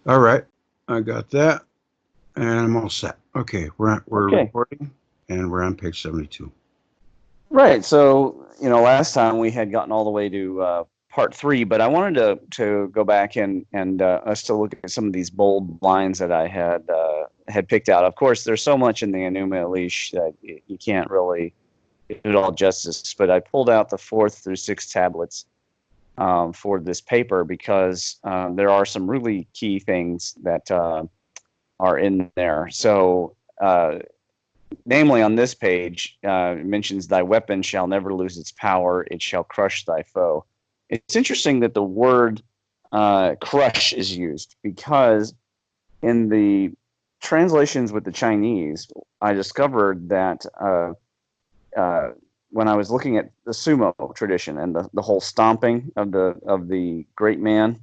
All right, I got that, and I'm all set. Okay, we're Okay. recording, and we're on page 72. Right. So, last time we had gotten all the way to part three, but I wanted to go back and us to look at some of these bold lines that I had picked out. Of course, there's so much in the Enuma Elish that you can't really do it all justice. But I pulled out the fourth through sixth tablets for this paper because there are some really key things that are in there. So. Namely, on this page, it mentions thy weapon shall never lose its power, it shall crush thy foe. It's interesting that the word crush is used because in the translations with the Chinese, I discovered that when I was looking at the sumo tradition and the whole stomping of the great man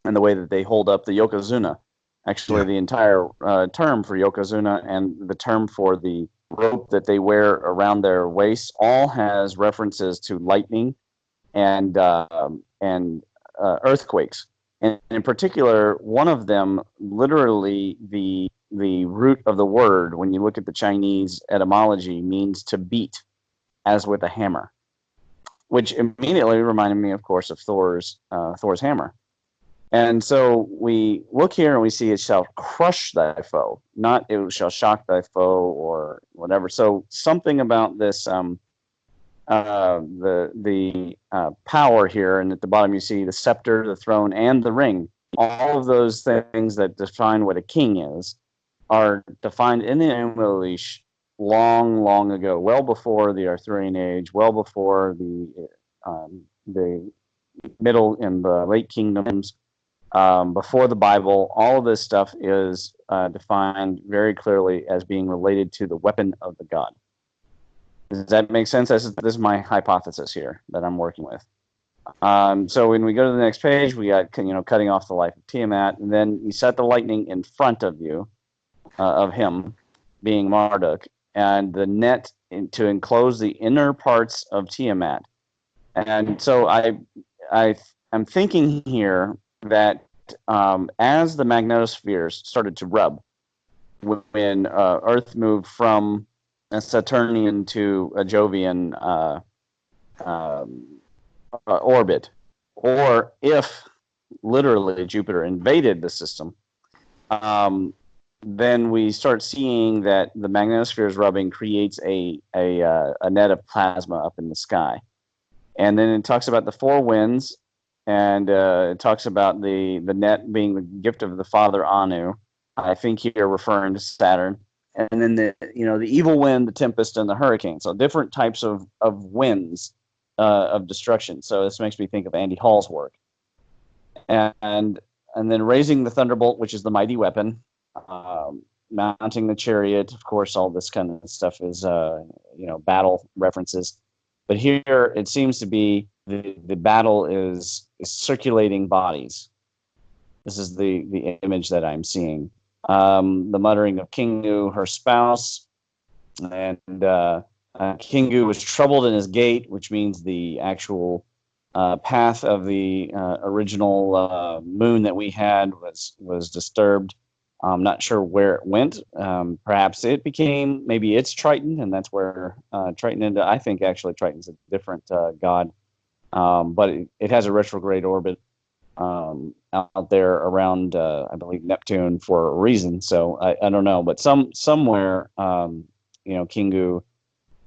and the way that they hold up the yokozuna. Actually, Yeah, the entire term for yokozuna and the term for the rope that they wear around their waist all has references to lightning and earthquakes. And in particular, one of them, literally the root of the word, when you look at the Chinese etymology, means to beat, as with a hammer, which immediately reminded me, of course, of Thor's hammer. And so we look here and we see it shall crush thy foe, not it shall shock thy foe or whatever. So something about this, the power here, and at the bottom you see the scepter, the throne, and the ring. All of those things that define what a king is are defined in the English long, long ago, well before the Arthurian age, well before the middle and the late kingdoms, before the Bible. All of this stuff is defined very clearly as being related to the weapon of the god. Does that make sense? This is my hypothesis here that I'm working with. So when we go to the next page, we got cutting off the life of Tiamat, and then you set the lightning in front of you, of him being Marduk, and the net to enclose the inner parts of Tiamat. And so I'm thinking here that as the magnetospheres started to rub, when Earth moved from a Saturnian to a Jovian orbit, or if literally Jupiter invaded the system, then we start seeing that the magnetosphere's rubbing creates a net of plasma up in the sky. And then it talks about the four winds, and it talks about the net being the gift of the father Anu. I think here referring to Saturn, and then the evil wind, the tempest, and the hurricane. So different types of winds of destruction. So this makes me think of Andy Hall's work, and then raising the thunderbolt, which is the mighty weapon. Mounting the chariot, of course, all this kind of stuff is battle references. But here it seems to be the battle is circulating bodies. This is the image that I'm seeing. The muttering of Kingu, her spouse, and Kingu was troubled in his gait, which means the actual path of the original moon that we had was disturbed. I'm not sure where it went. Perhaps it became, maybe it's Triton, and that's where Triton ended. I think actually Triton's a different god, but it has a retrograde orbit out there around, I believe, Neptune for a reason. So I don't know, but somewhere, Kingu,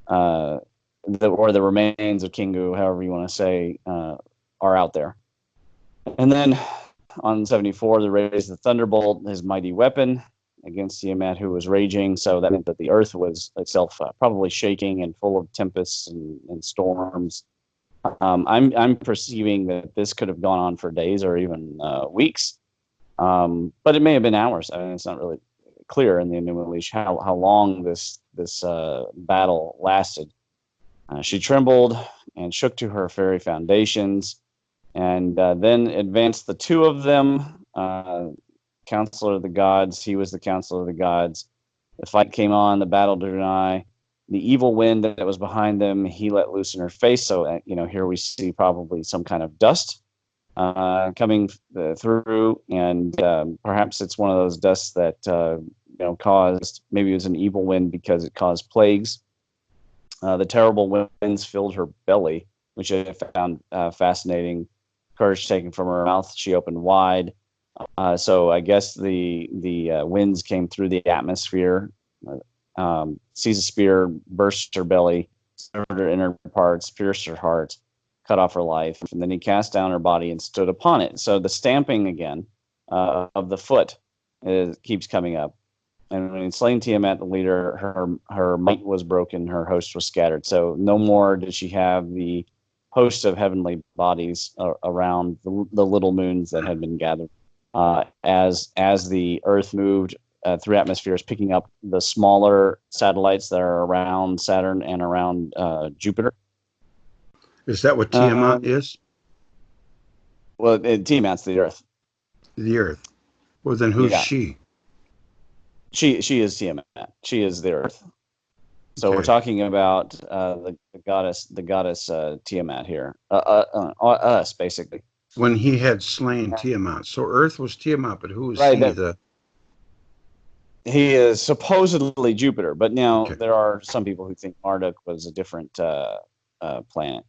or the remains of Kingu, however you want to say, are out there. And then on 74, they raised the thunderbolt, his mighty weapon, against Tiamat, who was raging. So that meant that the earth was itself probably shaking and full of tempests and storms. I'm perceiving that this could have gone on for days or even weeks, but it may have been hours. I mean, it's not really clear in the Enuma Elish how long this battle lasted. She trembled and shook to her very foundations. And then advanced the two of them, Counselor of the Gods. He was the Counselor of the Gods. The fight came on, the battle drew nigh. The evil wind that was behind them, he let loose in her face. So, here we see probably some kind of dust coming through, and perhaps it's one of those dusts that caused, maybe it was an evil wind because it caused plagues. The terrible winds filled her belly, which I found fascinating. Courage taken from her mouth, she opened wide. So I guess the winds came through the atmosphere. Seized a spear, burst her belly, severed her inner parts, pierced her heart, cut off her life, and then he cast down her body and stood upon it. So the stamping again of the foot keeps coming up. And when he slain Tiamat, the leader, her might was broken, her host was scattered. So no more did she have the host of heavenly bodies around the little moons that had been gathered. As the Earth moved through atmospheres, picking up the smaller satellites that are around Saturn and around Jupiter. Is that what Tiamat is? Well, Tiamat's the Earth. The Earth. Well, then who's she? She is Tiamat. She is the Earth. So we're talking about the goddess Tiamat here. Us, basically. When he had slain Tiamat. So Earth was Tiamat, but who is right, he? He is supposedly Jupiter, but now there are some people who think Marduk was a different planet.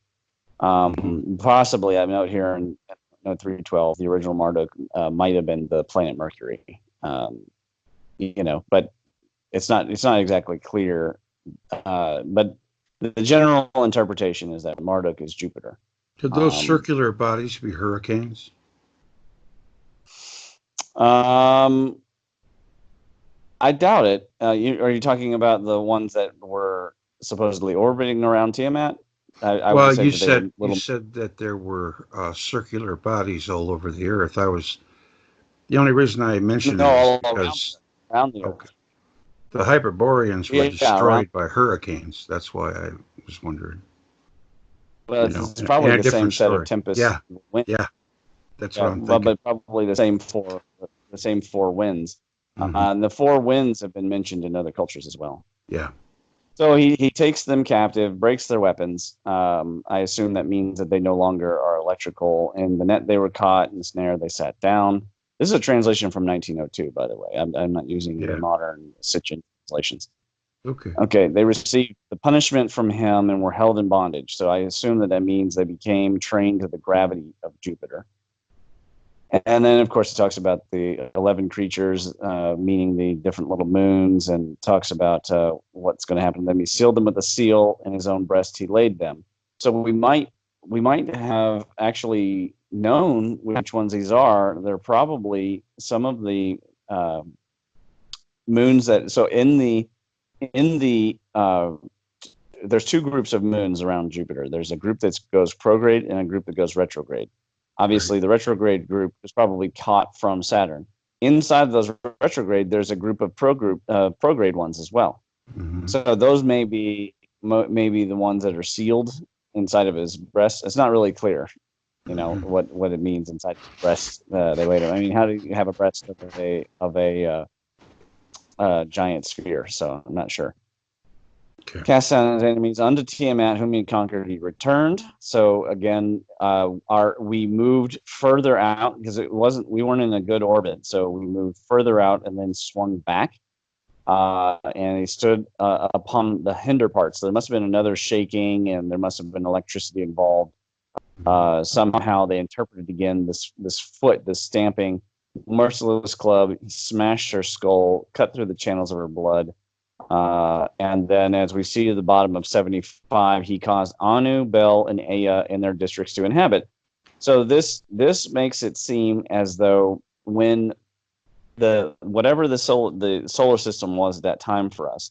Possibly, I note here in note 312, the original Marduk might have been the planet Mercury. But it's not exactly clear. But the general interpretation is that Marduk is Jupiter. Could those circular bodies be hurricanes? I doubt it. Are you talking about the ones that were supposedly orbiting around Tiamat? Well, you said that there were circular bodies all over the Earth. The only reason I mentioned it is because around the Earth. The Hyperboreans were destroyed by hurricanes. That's why I was wondering. Well, it's probably the same set of tempests. Yeah, that's what I'm thinking. But probably the same four winds. And the four winds have been mentioned in other cultures as well. Yeah. So he takes them captive, breaks their weapons. I assume that means that they no longer are electrical. In the net they were caught, in the snare they sat down. This is a translation from 1902, by the way. I'm not using the modern Sitchin translations. Okay. They received the punishment from him and were held in bondage. So I assume that means they became trained to the gravity of Jupiter. And then, of course, it talks about the 11 creatures, meaning the different little moons, and talks about what's going to happen to them. He sealed them with a seal, in his own breast he laid them. So we might have actually known which ones these are. They're probably some of the moons that. So in the there's two groups of moons around Jupiter. There's a group that goes prograde and a group that goes retrograde. Obviously, the retrograde group was probably caught from Saturn. Inside of those retrograde, there's a group of prograde ones as well. So those may be the ones that are sealed inside of his breast. It's not really clear, what it means inside his breast. They laid him. I mean, how do you have a breast of a giant sphere? So I'm not sure. Cast down his enemies unto Tiamat, whom he conquered, he returned. So again, we moved further out because we weren't in a good orbit. So we moved further out and then swung back. And he stood upon the hinder parts. So there must have been another shaking, and there must have been electricity involved. Somehow they interpreted again this foot, this stamping, merciless club. He smashed her skull, cut through the channels of her blood. And then, as we see at the bottom of 75, he caused Anu, Bel, and Ea in their districts to inhabit. So this makes it seem as though when whatever the solar system was at that time for us,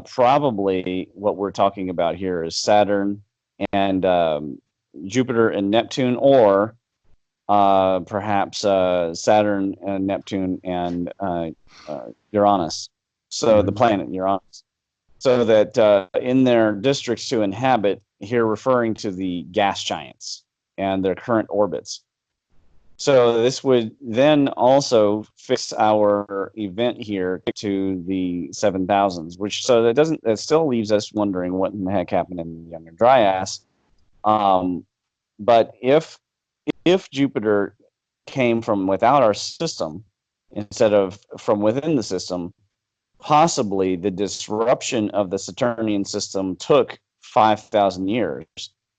probably what we're talking about here is Saturn and Jupiter and Neptune, or perhaps Saturn and Neptune and Uranus. So the planet Uranus. So that in their districts to inhabit, here referring to the gas giants and their current orbits. So this would then also fix our event here to the 7000s, that still leaves us wondering what in the heck happened in the Younger Dryas. But if if Jupiter came from without our system instead of from within the system, possibly the disruption of the Saturnian system took 5,000 years,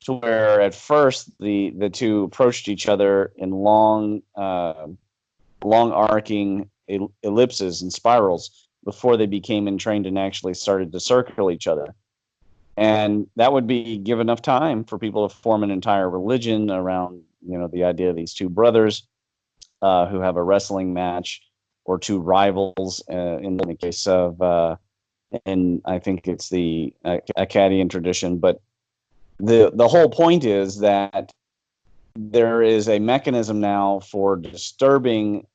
to where at first the two approached each other in long arcing ellipses and spirals before they became entrained and actually started to circle each other. And that would give enough time for people to form an entire religion around, the idea of these two brothers who have a wrestling match, or two rivals in the case of, and I think it's the Akkadian tradition. But the whole point is that there is a mechanism now for disturbing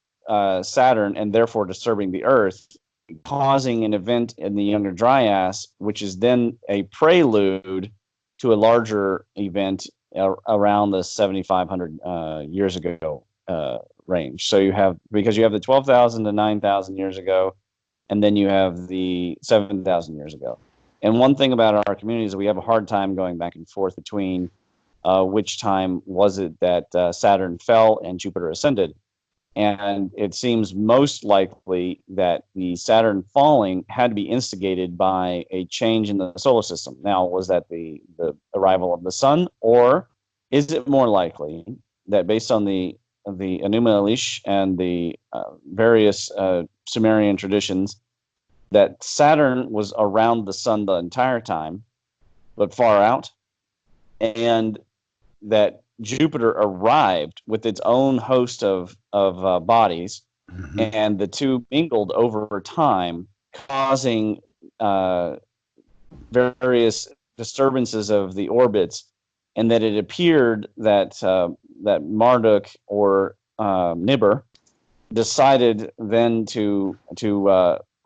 Saturn and therefore disturbing the Earth, causing an event in the Younger Dryas, which is then a prelude to a larger event around the 7,500 years ago range. So because you have the 12,000 to 9,000 years ago, and then you have the 7,000 years ago. And one thing about our community is we have a hard time going back and forth between which time was it that Saturn fell and Jupiter ascended. And it seems most likely that the Saturn falling had to be instigated by a change in the solar system. Now, was that the arrival of the sun, or is it more likely that based on the Enuma Elish and the various Sumerian traditions, that Saturn was around the sun the entire time, but far out, and that Jupiter arrived with its own host of bodies, mm-hmm. and the two mingled over time, causing various disturbances of the orbits, and that it appeared that that Marduk or Nibber decided then to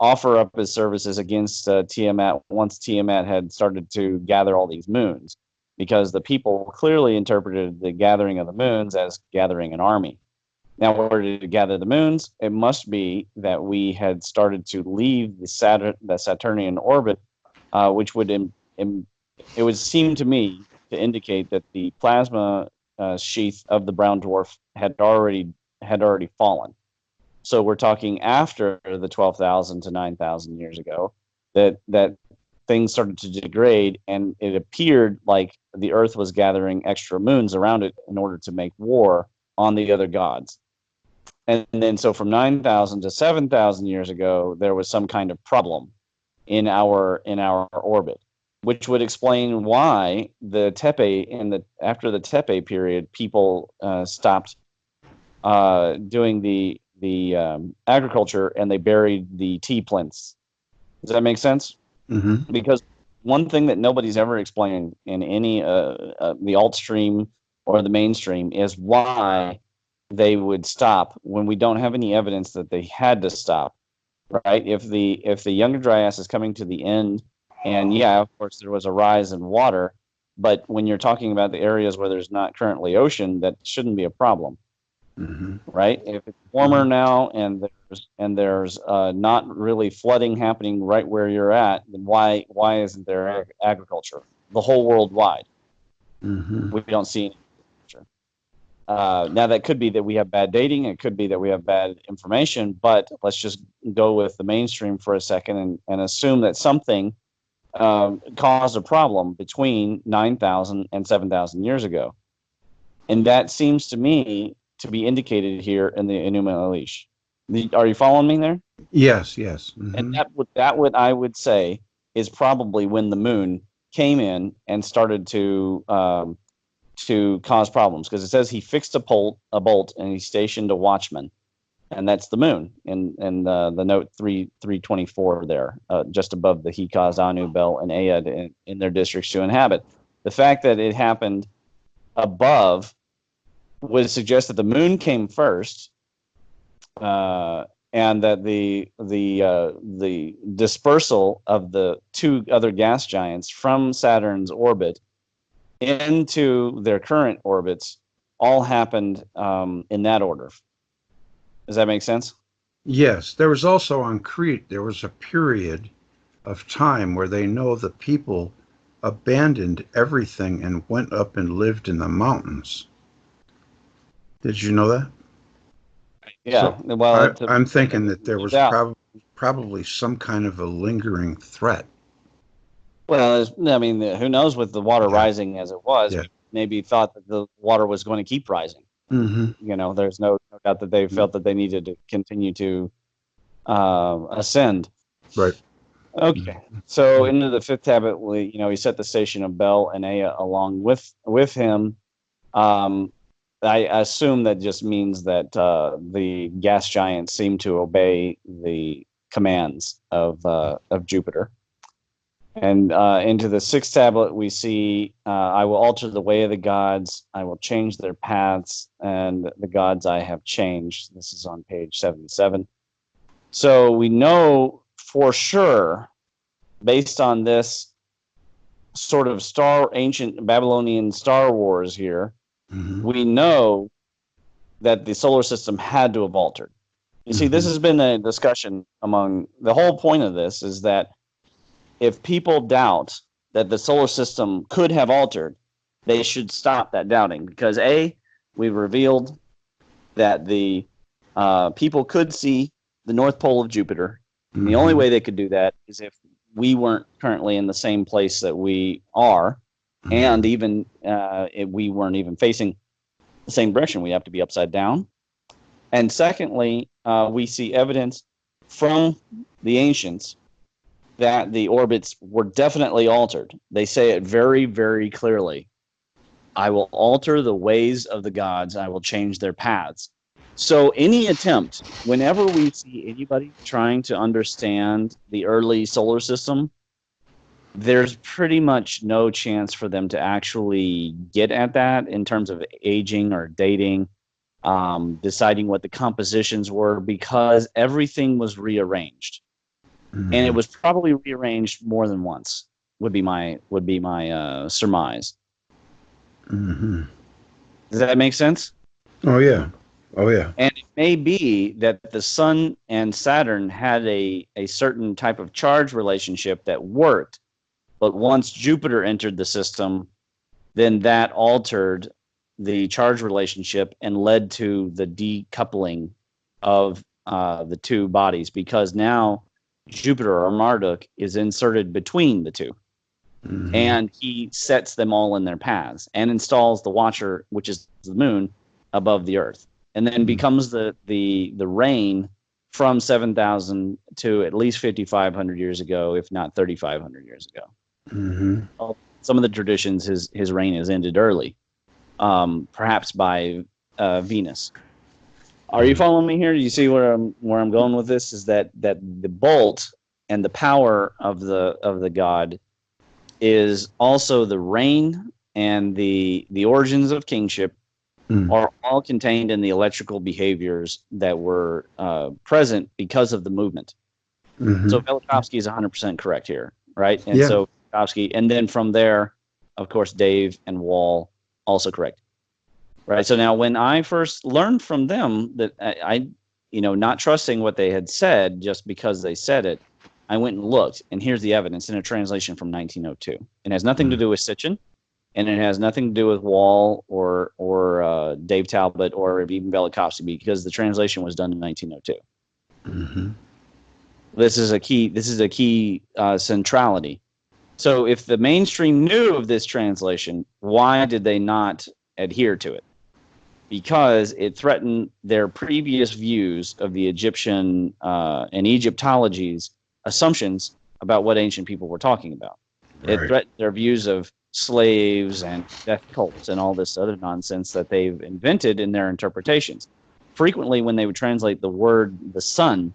offer up his services against Tiamat once Tiamat had started to gather all these moons, because the people clearly interpreted the gathering of the moons as gathering an army. Now, in order to gather the moons, it must be that we had started to leave the Saturnian orbit, which would it would seem to me to indicate that the plasma sheath of the brown dwarf had already fallen. So we're talking after the 12,000 to 9,000 years ago that things started to degrade, and it appeared like the Earth was gathering extra moons around it in order to make war on the other gods. And then so from 9,000 to 7,000 years ago, there was some kind of problem in our orbit, which would explain why the Tepe after the Tepe period, people stopped doing the agriculture, and they buried the tea plants. Does that make sense? Mm-hmm. Because one thing that nobody's ever explained in any the alt stream or the mainstream is why they would stop when we don't have any evidence that they had to stop. Right? If the Younger Dryas is coming to the end, and yeah, of course there was a rise in water, but when you're talking about the areas where there's not currently ocean, that shouldn't be a problem. Mm-hmm. Right? If it's warmer mm-hmm. now and there's not really flooding happening right where you're at, then why isn't there agriculture the whole world wide? Mm-hmm. We don't see any agriculture. Now that could be that we have bad dating, it could be that we have bad information, but let's just go with the mainstream for a second and assume that something caused a problem between 9,000 and 7,000 years ago, and that seems to me to be indicated here in the Enuma Elish. Are you following me there? Yes. Mm-hmm. And that would I would say is probably when the moon came in and started to cause problems, because it says he fixed a bolt and he stationed a watchman, and that's the moon in the note 324 there, just above the he caused Anu, Bel, and Ayad in their districts to inhabit. The fact that it happened above would suggest that the moon came first, and that the dispersal of the two other gas giants from Saturn's orbit into their current orbits all happened in that order. Does that make sense? Yes. There was also on Crete, there was a period of time where they know the people abandoned everything and went up and lived in the mountains. Did you know that? Yeah. So Well, I'm thinking that there was out. probably some kind of a lingering threat. Well, I mean, who knows with the water Yeah. rising as it was, Yeah. maybe thought that the water was going to keep rising. Mm-hmm. You know, there's no doubt that they felt that they needed to continue to ascend. Right. Okay. So into the fifth tablet, he set the station of Bel and Ea along with him. I assume that just means that the gas giants seem to obey the commands of Jupiter. And into the sixth tablet, we see, I will alter the way of the gods. I will change their paths, and the gods I have changed. This is on page 77. So we know for sure, based on this sort of ancient Babylonian Star Wars here, we know that the solar system had to have altered. You see, this has been a discussion among the whole point of this is that if people doubt that the solar system could have altered, they should stop that doubting because we've revealed that the people could see the North Pole of Jupiter. And the only way they could do that is if we weren't currently in the same place that we are, and even if we weren't even facing the same direction, we have to be upside down. And secondly, we see evidence from the ancients that the orbits were definitely altered. They say it very, very clearly. I will alter the ways of the gods. I will change their paths. So any attempt, whenever we see anybody trying to understand the early solar system, there's pretty much no chance for them to actually get at that in terms of aging or dating, deciding what the compositions were, because everything was rearranged. And it was probably rearranged more than once. Would be my surmise. Mm-hmm. Does that make sense? Oh yeah. And it may be that the Sun and Saturn had a certain type of charge relationship that worked, but once Jupiter entered the system, then that altered the charge relationship and led to the decoupling of the two bodies, because now Jupiter, or Marduk, is inserted between the two. And he sets them all in their paths and installs the Watcher, which is the moon, above the Earth, and then becomes the rain from 7,000 to at least 5,500 years ago, if not 3,500 years ago. Some of the traditions, his reign is ended early, perhaps by Venus. Are you following me here? Do you see where I'm going with this? Is that the bolt and the power of the god is also the reign, and the origins of kingship are all contained in the electrical behaviors that were present because of the movement. So Velikovsky is 100% correct here, right? And so Velikovsky, and then from there, of course, Dave and Wall also correct. Right. So now when I first learned from them that I not trusting what they had said just because they said it, I went and looked, and here's the evidence in a translation from 1902. It has nothing to do with Sitchin, and it has nothing to do with Wall or Dave Talbot or even Velikovsky, because the translation was done in 1902. This is a key centrality. So if the mainstream knew of this translation, why did they not adhere to it? Because it threatened their previous views of the Egyptian and Egyptology's assumptions about what ancient people were talking about. It threatened their views of slaves and death cults and all this other nonsense that they've invented in their interpretations. Frequently, when they would translate the word the sun,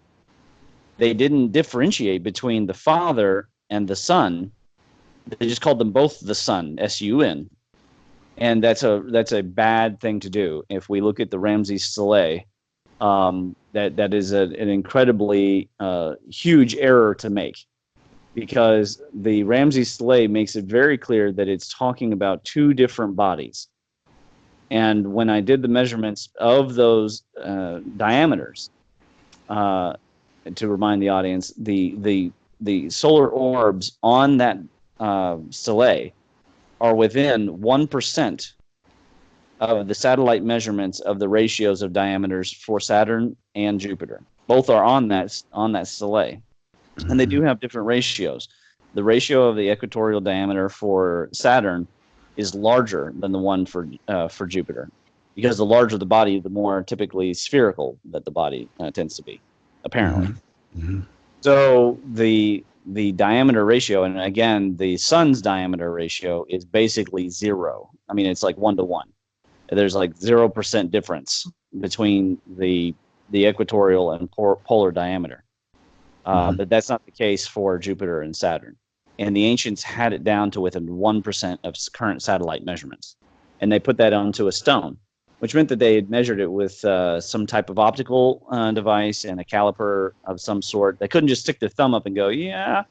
they didn't differentiate between the Father and the Son. They just called them both the Sun, S-U-N. And that's a bad thing to do. If we look at the Ramses Stele, that is an incredibly huge error to make, because the Ramses Stele makes it very clear that it's talking about two different bodies. And when I did the measurements of those diameters, to remind the audience, the solar orbs on that stele are within 1% of the satellite measurements of the ratios of diameters for Saturn and Jupiter. Both are on that stele, and they do have different ratios. The ratio of the equatorial diameter for Saturn is larger than the one for Jupiter, because the larger the body, the more typically spherical that the body tends to be, apparently. So the diameter ratio, and again, the sun's diameter ratio is basically 0. I mean, it's like 1-to-1. There's like 0% difference between the equatorial and polar diameter. But that's not the case for Jupiter and Saturn. And the ancients had it down to within 1% of current satellite measurements. And they put that onto a stone, which meant that they had measured it with some type of optical device and a caliper of some sort. They couldn't just stick their thumb up and go, yeah,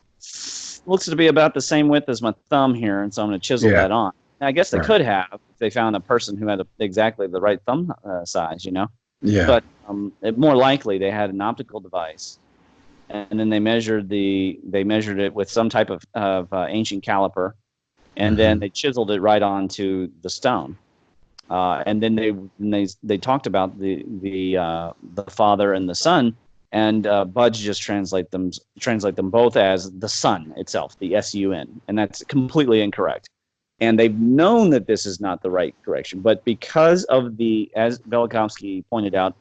looks to be about the same width as my thumb here, and so I'm going to chisel that on. And I guess they could have if they found a person who had exactly the right thumb size, you know? Yeah. But more likely they had an optical device, and then they measured it with some type of ancient caliper, and then they chiseled it right onto the stone. And then they talked about the Father and the Son, and Budge just translate them both as the Sun itself, the SUN, and that's completely incorrect. And they've known that this is not the right correction, but because of as Velikovsky pointed out,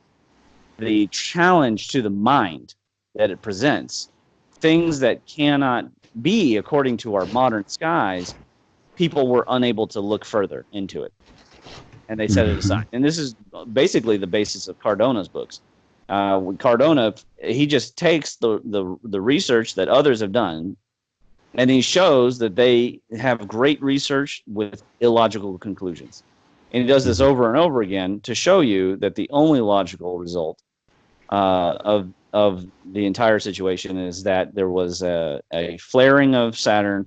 the challenge to the mind that it presents, things that cannot be according to our modern skies, people were unable to look further into it, and they set it aside. And this is basically the basis of Cardona's books. Cardona, he just takes the research that others have done, and he shows that they have great research with illogical conclusions. And he does this over and over again to show you that the only logical result of the entire situation is that there was a flaring of Saturn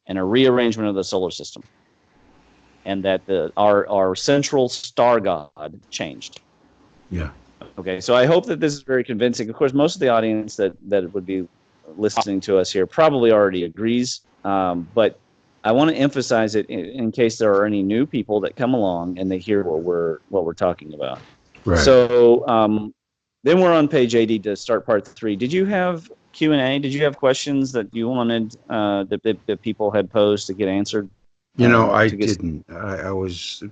and a rearrangement of the solar system, and that our central star god changed. Yeah. Okay, so I hope that this is very convincing. Of course, most of the audience that would be listening to us here probably already agrees, but I want to emphasize it in case there are any new people that come along and they hear what we're talking about. Right. So then we're on page 80 to start part 3. Did you have Q&A? Did you have questions that you wanted that people had posed to get answered? You know, I didn't. I was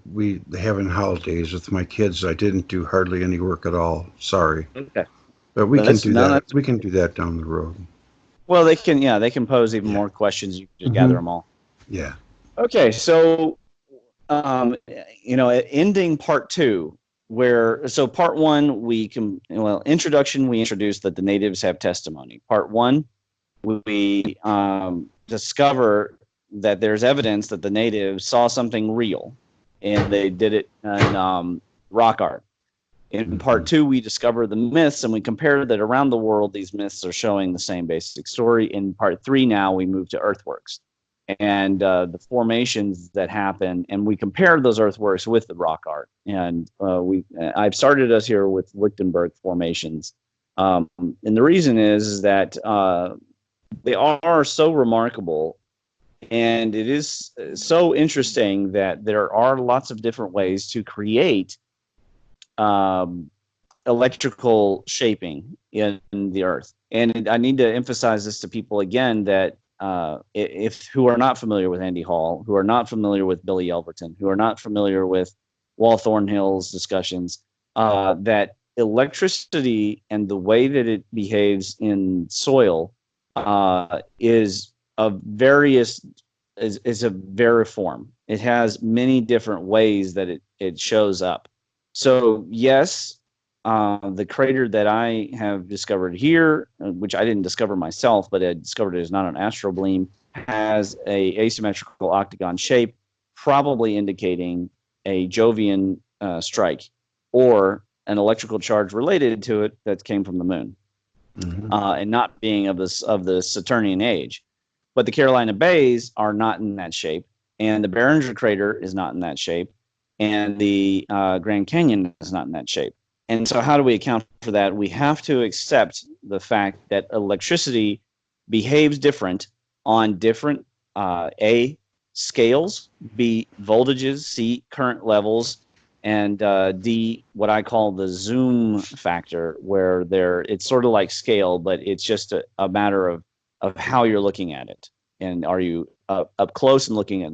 having holidays with my kids. I didn't do hardly any work at all. Sorry. Okay. But we can do that. We can do that down the road. Well, they can pose even more questions. You can just gather them all. Yeah. Okay, so ending part 2, so part 1 introduction, we introduced that the natives have testimony. Part 1, we discover that there's evidence that the natives saw something real, and they did it in rock art. In part 2, we discover the myths, and we compare that around the world, these myths are showing the same basic story. In part 3 now, we move to earthworks and the formations that happen, and we compare those earthworks with the rock art. And I've started us here with Lichtenberg formations. And the reason is that they are so remarkable, and it is so interesting that there are lots of different ways to create electrical shaping in the earth. And I need to emphasize this to people again, that who are not familiar with Andy Hall, who are not familiar with Billy Elverton, who are not familiar with Wal Thornhill's discussions, that electricity and the way that it behaves in soil is a variform. It has many different ways that it shows up. So yes, the crater that I have discovered here, which I didn't discover myself, but I discovered it is not an astral bleem, has a asymmetrical octagon shape, probably indicating a Jovian strike or an electrical charge related to it that came from the moon, and not being of the Saturnian age. But the Carolina Bays are not in that shape, and the Barringer Crater is not in that shape, and the Grand Canyon is not in that shape. And so how do we account for that? We have to accept the fact that electricity behaves different on different A, scales, B, voltages, C, current levels, and what I call the zoom factor, where it's sort of like scale, but it's just a matter of how you're looking at it. And are you up close and looking at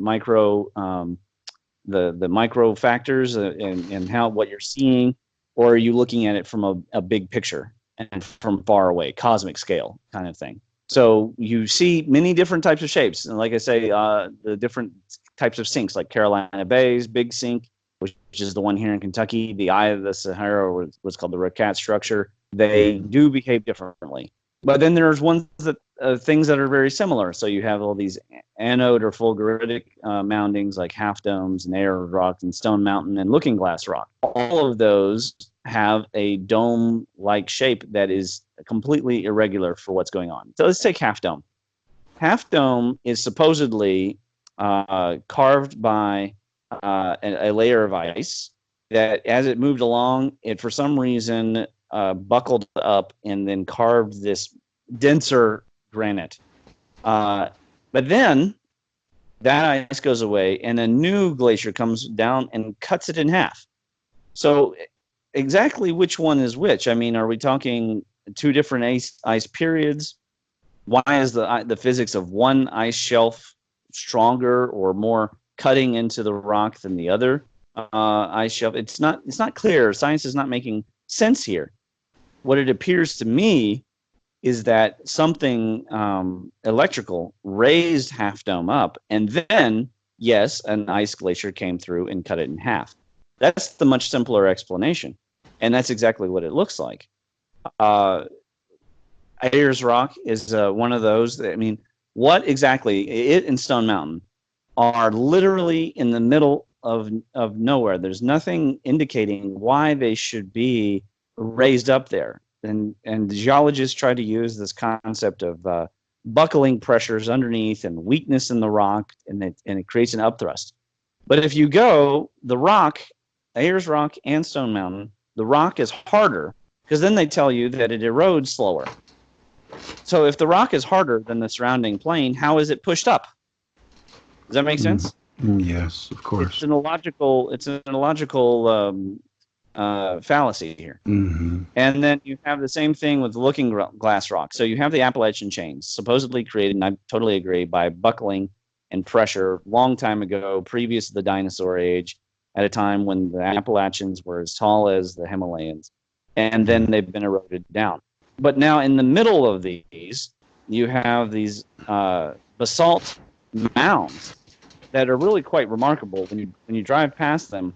the micro factors and what you're seeing, or are you looking at it from a big picture and from far away, cosmic scale kind of thing? So you see many different types of shapes. And like I say, the different types of sinks, like Carolina Bay's big sink, which is the one here in Kentucky, the Eye of the Sahara, or what's called the Raquette structure, they do behave differently. But then there's ones that things that are very similar. So you have all these anode or fulguritic moundings like half domes and Ayers Rock and Stone Mountain and Looking Glass Rock. All of those have a dome-like shape that is completely irregular for what's going on. So let's take Half Dome. Half Dome is supposedly carved by a layer of ice that, as it moved along, it for some reason buckled up and then carved this denser granite. But then that ice goes away and a new glacier comes down and cuts it in half. So exactly which one is which? I mean, are we talking two different ice periods? Why is the physics of one ice shelf stronger or more cutting into the rock than the other ice shelf? It's not clear. Science is not making sense here. What it appears to me is that something electrical raised Half Dome up, and then, yes, an ice glacier came through and cut it in half. That's the much simpler explanation, and that's exactly what it looks like. Ayers Rock is one of those. I mean, what exactly? It and Stone Mountain are literally in the middle of nowhere. There's nothing indicating why they should be raised up there. And geologists try to use this concept of buckling pressures underneath and weakness in the rock, and it creates an upthrust. But if you go, the rock, Ayers Rock and Stone Mountain, the rock is harder, because then they tell you that it erodes slower. So if the rock is harder than the surrounding plain, how is it pushed up? Does that make sense? Yes, of course. It's an illogical fallacy here. Mm-hmm. And then you have the same thing with Looking Glass Rock. So you have the Appalachian chains, supposedly created, and I totally agree, by buckling and pressure long time ago, previous to the dinosaur age, at a time when the Appalachians were as tall as the Himalayas. And then they've been eroded down. But now in the middle of these, you have these basalt mounds that are really quite remarkable when you drive past them.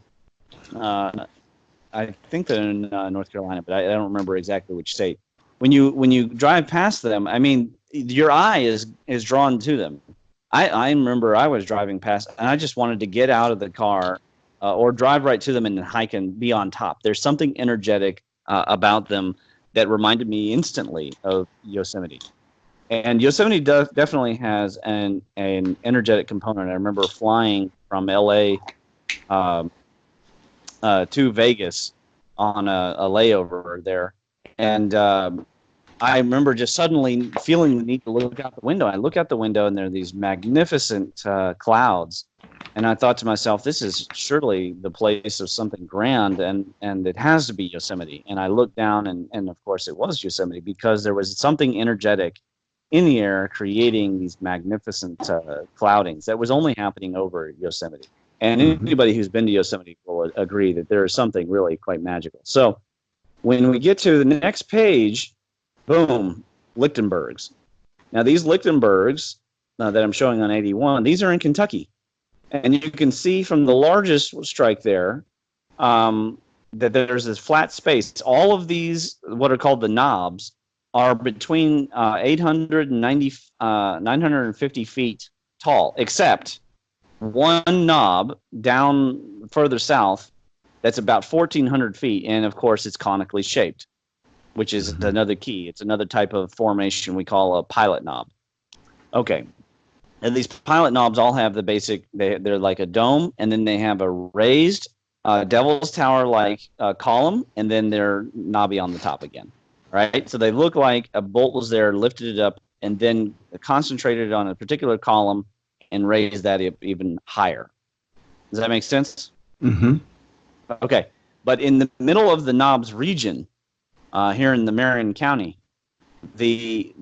I think they're in North Carolina, but I don't remember exactly which state. When you drive past them, I mean, your eye is drawn to them. I remember I was driving past, and I just wanted to get out of the car or drive right to them and hike and be on top. There's something energetic about them that reminded me instantly of Yosemite. And Yosemite definitely has an energetic component. I remember flying from LA to Vegas on a layover there. And I remember just suddenly feeling the need to look out the window. I look out the window and there are these magnificent clouds. And I thought to myself, this is surely the place of something grand, and it has to be Yosemite. And I looked down, and of course it was Yosemite, because there was something energetic in the air creating these magnificent cloudings that was only happening over Yosemite. And anybody who's been to Yosemite will agree that there is something really quite magical. So when we get to the next page, boom, Lichtenbergs. Now these Lichtenbergs that I'm showing on 81, these are in Kentucky. And you can see from the largest strike there that there's this flat space. All of these, what are called the knobs, are between 800 and 950 feet tall, except one knob down further south that's about 1,400 feet. And, of course, it's conically shaped, which is another key. It's another type of formation we call a pilot knob. Okay. And these pilot knobs all have the basic, they're like a dome, and then they have a raised Devil's Tower-like column, and then they're knobby on the top again, right? So they look like a bolt was there, lifted it up, and then concentrated on a particular column and raised that even higher. Does that make sense? Mm-hmm. Okay, but in the middle of the Knobs region, here in the Marion County, the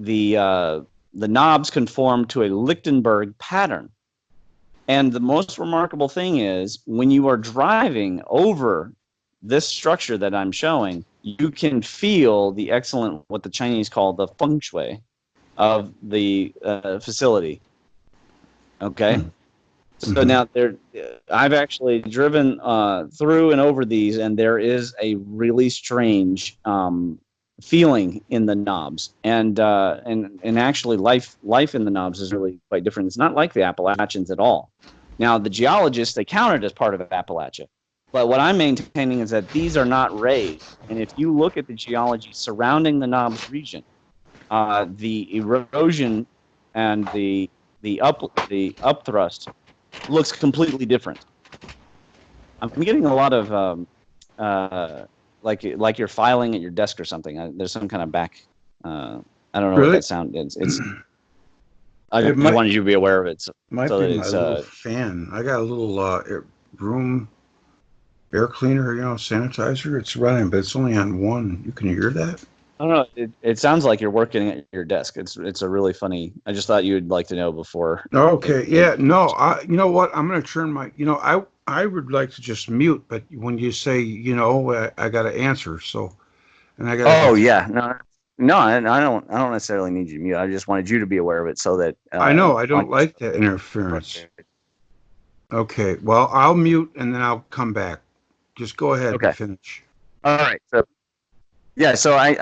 knobs conform to a Lichtenberg pattern. And the most remarkable thing is when you are driving over this structure that I'm showing, you can feel the excellent, what the Chinese call the feng shui of the facility. Okay. So now I've actually driven through and over these, and there is a really strange feeling in the knobs, and actually life in the knobs is really quite different. It's not like the Appalachians at all. Now the geologists, they count it as part of Appalachia, but what I'm maintaining is that these are not raised. And if you look at the geology surrounding the knobs region, the erosion and the upthrust looks completely different. I'm getting a lot of like you're filing at your desk or something. There's some kind of back. I don't know what that sound is. I wanted you to be aware of it. So might be my little fan. I got a little room air cleaner, sanitizer. It's running, but it's only on one. You can hear that? I don't know. It sounds like you're working at your desk. It's a really funny. I just thought you'd like to know before. Okay. Yeah. No. You know what? I'm going to turn my. I would like to just mute, but when you say, I got to answer. So, and I got. Oh yeah. No. I don't necessarily need you to mute. I just wanted you to be aware of it so that. I know. I don't like that interference. Okay. Well, I'll mute and then I'll come back. Just go ahead and finish. All right. So. Yeah, so I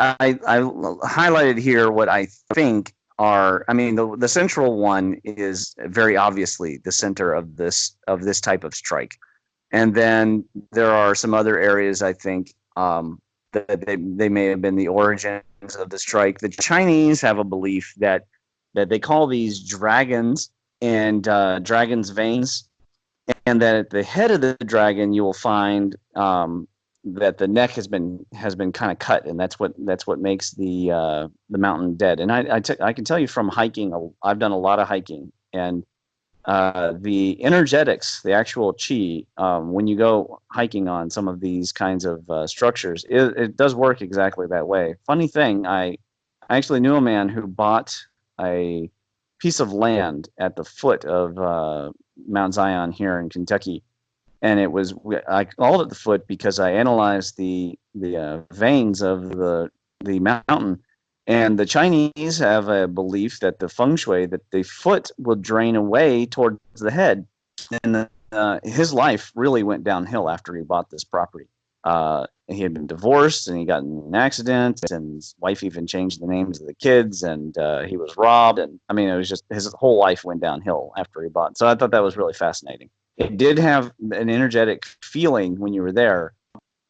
highlighted here what I think are. I mean, the central one is very obviously the center of this type of strike, and then there are some other areas I think that they may have been the origins of the strike. The Chinese have a belief that they call these dragons and dragons' veins, and that at the head of the dragon you will find. That the neck has been kind of cut, and that's what makes the mountain dead. And I can tell you from hiking, I've done a lot of hiking, and the energetics, the actual chi, when you go hiking on some of these kinds of structures, it does work exactly that way. Funny thing, I actually knew a man who bought a piece of land at the foot of Mount Zion here in Kentucky. And I called it the foot because I analyzed the veins of the mountain, and the Chinese have a belief that the feng shui that the foot will drain away towards the head, and his life really went downhill after he bought this property. He had been divorced, and he got in an accident, and his wife even changed the names of the kids, and he was robbed, and I mean it was just his whole life went downhill after he bought. So I thought that was really fascinating. It did have an energetic feeling when you were there,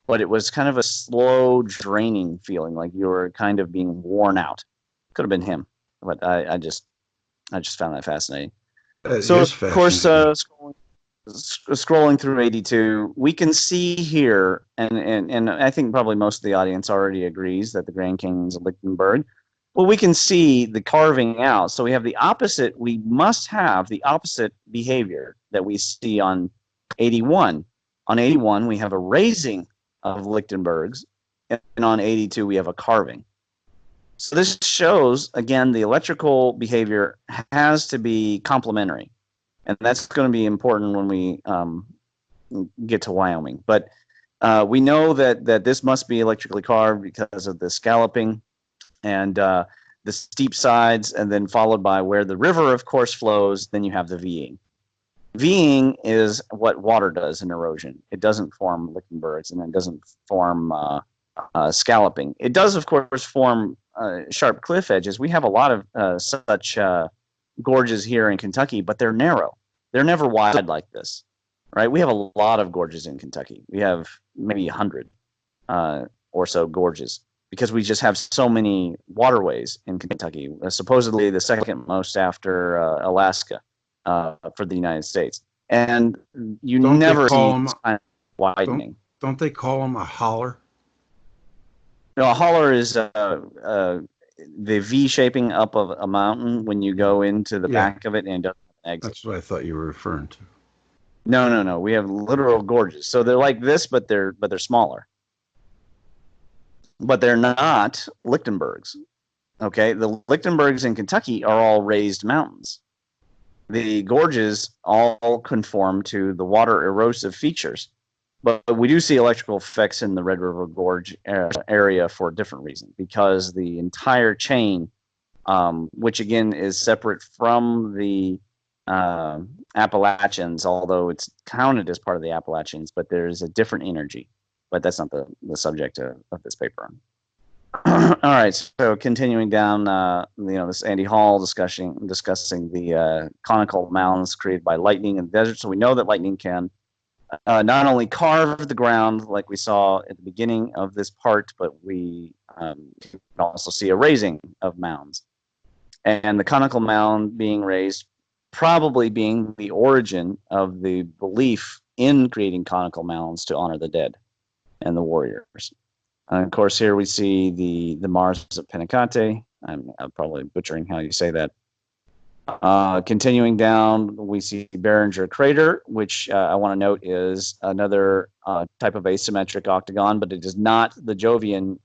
but it was kind of a slow draining feeling, like you were kind of being worn out. Could have been him, but I just found that fascinating. So of course, scrolling through 82, we can see here, and I think probably most of the audience already agrees that the Grand Canyon's of Lichtenberg. Well, we can see the carving out. So we have the opposite. We must have the opposite behavior that we see on 81. On 81, we have a raising of Lichtenbergs, and on 82, we have a carving. So this shows, again, the electrical behavior has to be complementary, and that's going to be important when we get to Wyoming. But we know that this must be electrically carved because of the scalloping and the steep sides, and then followed by where the river, of course, flows. Then you have the V-ing. V-ing is what water does in erosion. It doesn't form Lichtenbergs, and it doesn't form scalloping. It does, of course, form sharp cliff edges. We have a lot of such gorges here in Kentucky, but they're narrow. They're never wide like this, right? We have a lot of gorges in Kentucky. We have maybe 100 or so gorges, because we just have so many waterways in Kentucky, supposedly the second most after Alaska for the United States. And you never see kind of widening. Don't they call them a holler? No, a holler is the V shaping up of a mountain when you go into the back of it and doesn't have an exit. That's what I thought you were referring to. No. We have literal gorges. So they're like this, but they're smaller. But they're not Lichtenbergs. Okay, the Lichtenbergs in Kentucky are all raised mountains. The gorges all conform to the water erosive features. But we do see electrical effects in the Red River Gorge area for a different reason, because the entire chain, which again is separate from the Appalachians, although it's counted as part of the Appalachians, but there's a different energy. But that's not the subject of this paper. All right, so continuing down, this Andy Hall discussing the conical mounds created by lightning in the desert. So we know that lightning can not only carve the ground like we saw at the beginning of this part, but we can also see a raising of mounds. And the conical mound being raised probably being the origin of the belief in creating conical mounds to honor the dead and the warriors. Of course, here we see the Mars of Penacate. I'm probably butchering how you say that. Continuing down, we see Barringer Crater, which I want to note is another type of asymmetric octagon, but it is not the Jovian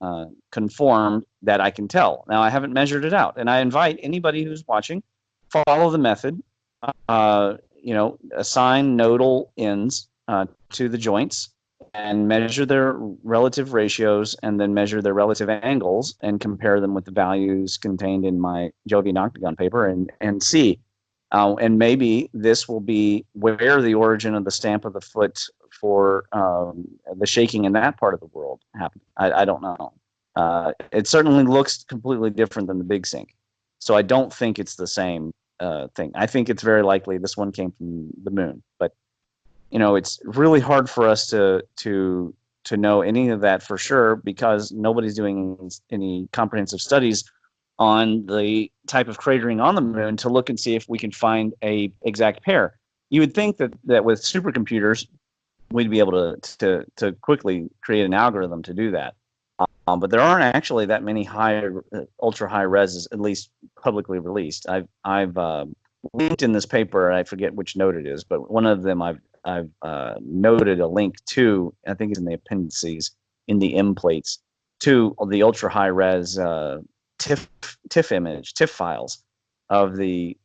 conformed that I can tell. Now, I haven't measured it out, and I invite anybody who's watching, follow the method. Assign nodal ends to the joints and measure their relative ratios, and then measure their relative angles and compare them with the values contained in my Jovian octagon paper and see. And maybe this will be where the origin of the stamp of the foot for the shaking in that part of the world happened. I don't know. It certainly looks completely different than the Big Sink. So I don't think it's the same thing. I think it's very likely this one came from the moon. But it's really hard for us to know any of that for sure, because nobody's doing any comprehensive studies on the type of cratering on the moon to look and see if we can find a exact pair. You would think that with supercomputers we'd be able to quickly create an algorithm to do that, but there aren't actually that many ultra high res, at least publicly released. I've linked in this paper, I forget which note it is, but one of them I've noted a link to, I think it's in the appendices, in the M plates, to the ultra high res TIFF files of the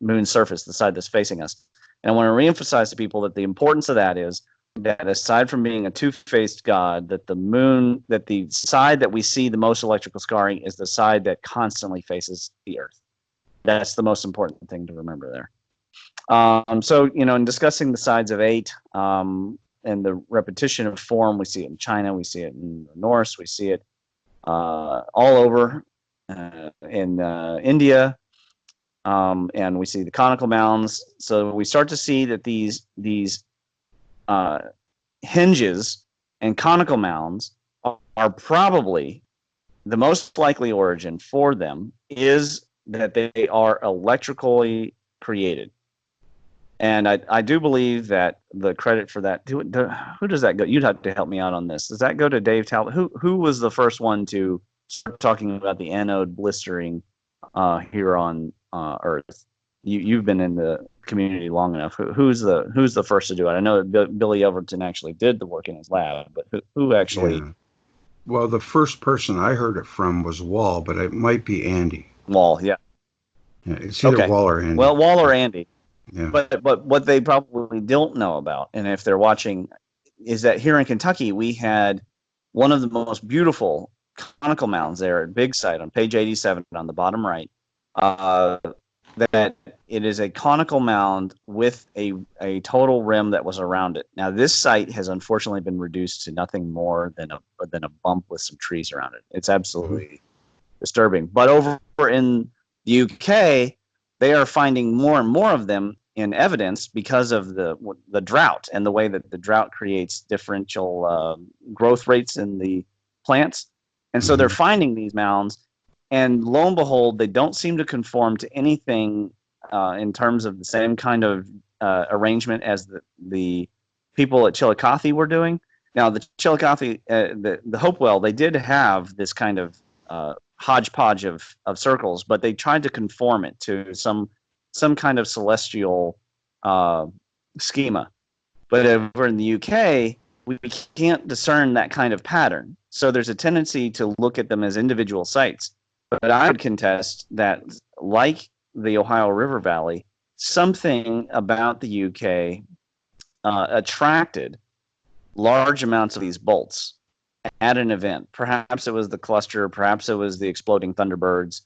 moon's surface, the side that's facing us. And I want to reemphasize to people that the importance of that is that aside from being a two-faced god, that the side that we see the most electrical scarring is the side that constantly faces the Earth. That's the most important thing to remember there. So, in discussing the sides of 8 and the repetition of form, we see it in China, we see it in the Norse, we see it all over in India, and we see the conical mounds. So we start to see that these hinges and conical mounds are probably the most likely origin for them is that they are electrically created. And I do believe that the credit for that, who does that go? You'd have to help me out on this. Does that go to Dave Talbot? Who was the first one to start talking about the anode blistering here on Earth? You've been in the community long enough. Who's the first to do it? I know that Billy Everton actually did the work in his lab, but who actually? Yeah. Well, the first person I heard it from was Wall, but it might be Andy. Wall, yeah. It's either Wall or Andy. Well, Wall or Andy. Yeah. But what they probably don't know about, and if they're watching, is that here in Kentucky we had one of the most beautiful conical mounds there at Big Site on page 87 on the bottom right. That it is a conical mound with a total rim that was around it. Now this site has unfortunately been reduced to nothing more than a bump with some trees around it. It's absolutely disturbing. But over in the UK, they are finding more and more of them in evidence because of the drought and the way that the drought creates differential growth rates in the plants. And so they're finding these mounds, and lo and behold, they don't seem to conform to anything in terms of the same kind of arrangement as the people at Chillicothe were doing. Now, the Chillicothe, the Hopewell, they did have this kind of hodgepodge of circles, but they tried to conform it to some kind of celestial schema. But over in the UK, we can't discern that kind of pattern. So there's a tendency to look at them as individual sites. But I would contest that, like the Ohio River Valley, something about the UK attracted large amounts of these bolts at an event. Perhaps it was the cluster, perhaps it was the exploding thunderbirds,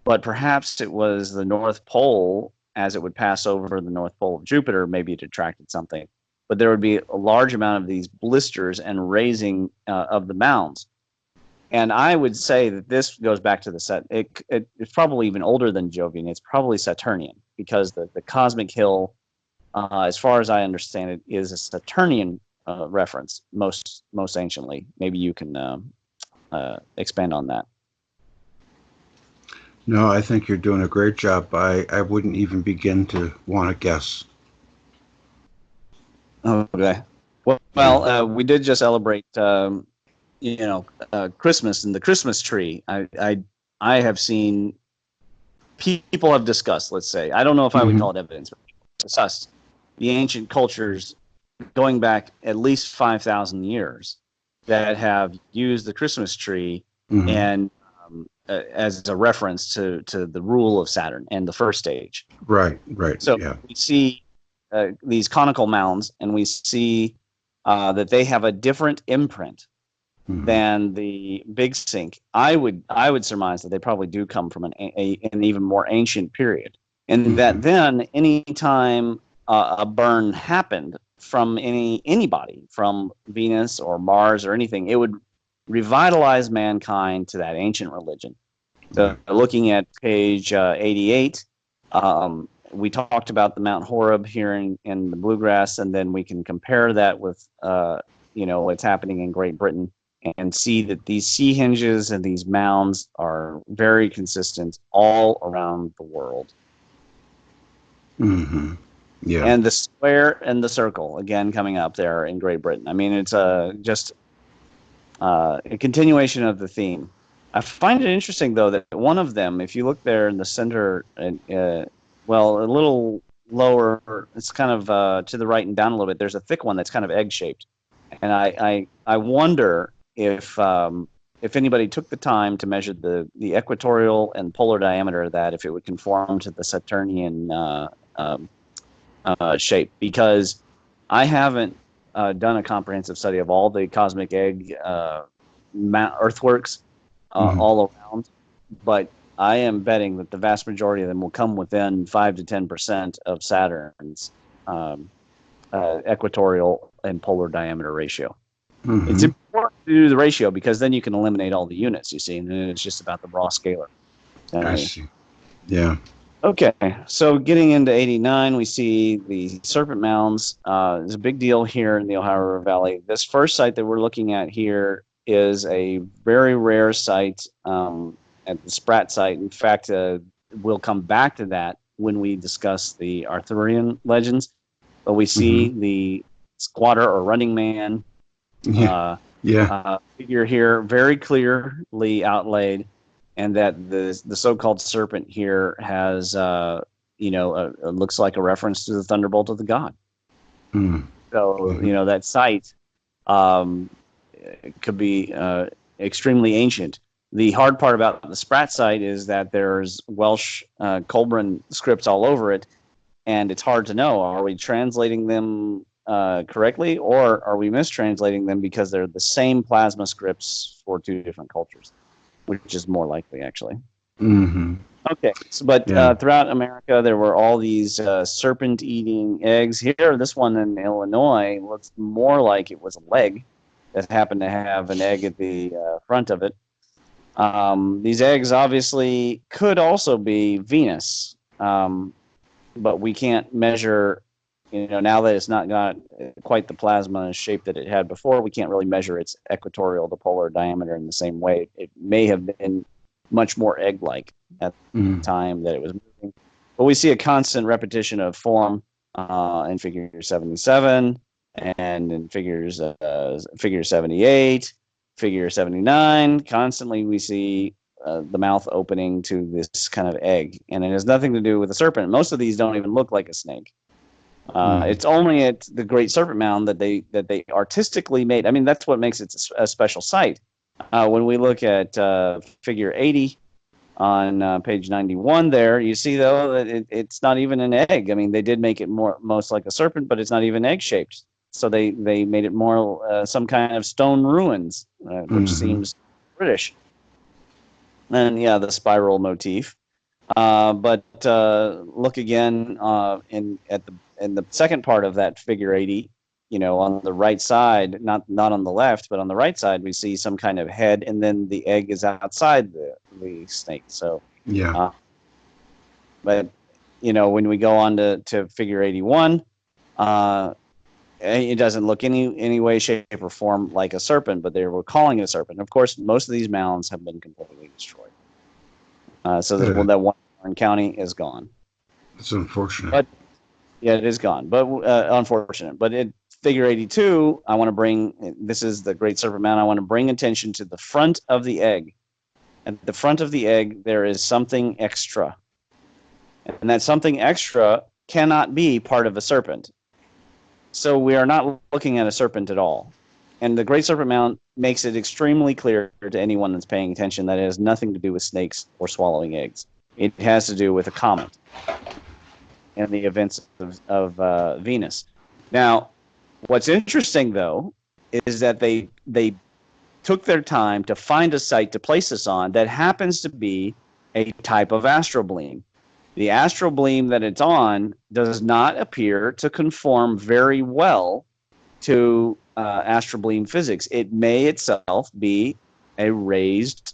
but perhaps it was the North Pole as it would pass over the North Pole of Jupiter. Maybe it attracted something. But there would be a large amount of these blisters and raising of the mounds. And I would say that this goes back to it's probably even older than Jovian. It's probably Saturnian, because the cosmic hill, as far as I understand it, is a Saturnian reference most anciently. Maybe you can expand on that. No, I think you're doing a great job. I wouldn't even begin to want to guess. Okay. Well, we did just celebrate, Christmas and the Christmas tree. I have seen people have discussed. Let's say, I don't know if I would call it evidence, but discussed the ancient cultures going back at least 5,000 years that have used the Christmas tree and as a reference to the rule of Saturn and the first stage. Right. So we see these conical mounds, and we see that they have a different imprint than the big sink. I would surmise that they probably do come from an even more ancient period, and that then any time a burn happened from anybody, from Venus or Mars or anything, it would revitalize mankind to that ancient religion. So looking at page 88, we talked about the Mount Horeb here in the Bluegrass, and then we can compare that with what's happening in Great Britain and see that these sea hinges and these mounds are very consistent all around the world. Yeah. And the square and the circle, again, coming up there in Great Britain. I mean, it's just a continuation of the theme. I find it interesting, though, that one of them, if you look there in the center, a little lower, it's kind of to the right and down a little bit, there's a thick one that's kind of egg-shaped. And I wonder if anybody took the time to measure the equatorial and polar diameter of that, if it would conform to the Saturnian shape, because I haven't done a comprehensive study of all the cosmic egg earthworks all around, but I am betting that the vast majority of them will come within 5 to 10% of Saturn's equatorial and polar diameter ratio. It's important to do the ratio because then you can eliminate all the units, you see, and then it's just about the raw scalar. I see. Yeah. Okay, so getting into 89, we see the serpent mounds. There's a big deal here in the Ohio River Valley. This first site that we're looking at here is a very rare site at the Spratt site. In fact, we'll come back to that when we discuss the Arthurian legends. But we see the squatter or running man figure here, very clearly outlaid. And that the so-called serpent here has, looks like a reference to the thunderbolt of the god. So, that site could be extremely ancient. The hard part about the Spratt site is that there's Welsh Colburn scripts all over it, and it's hard to know. Are we translating them correctly, or are we mistranslating them because they're the same plasma scripts for two different cultures? Which is more likely, actually. Okay, but throughout America, there were all these serpent-eating eggs. Here, this one in Illinois looks more like it was a leg that happened to have an egg at the front of it. These eggs obviously could also be Venus, but we can't measure, now that it's not got quite the plasma shape that it had before, we can't really measure its equatorial to polar diameter in the same way. It may have been much more egg-like at the time that it was moving. But we see a constant repetition of form in figure 77 and in figure 78, figure 79. Constantly we see the mouth opening to this kind of egg. And it has nothing to do with a serpent. Most of these don't even look like a snake. It's only at the Great Serpent Mound that they artistically made. I mean, that's what makes it a special site. When we look at Figure 80 on page 91, there you see though that it's not even an egg. I mean, they did make it most like a serpent, but it's not even egg shaped. So they made it more some kind of stone ruins, which seems British. And yeah, the spiral motif. But look again in the second part of that Figure 80, on the right side, not on the left, but on the right side, we see some kind of head, and then the egg is outside the snake. So Yeah. But when we go on to Figure 81, it doesn't look any way, shape, or form like a serpent, but they were calling it a serpent. Of course, most of these mounds have been completely destroyed. So that one county is gone. It's unfortunate. But yeah, it is gone. But unfortunate. But Figure 82, I want to bring. This is the Great Serpent Mound. I want to bring attention to the front of the egg. At the front of the egg, there is something extra, and that something extra cannot be part of a serpent. So we are not looking at a serpent at all. And the Great Serpent Mound makes it extremely clear to anyone that's paying attention that it has nothing to do with snakes or swallowing eggs. It has to do with a comet and the events of Venus. Now, what's interesting, though, is that they took their time to find a site to place this on that happens to be a type of astral bleem. The astral bleem that it's on does not appear to conform very well to astral bleem physics. It may itself be a raised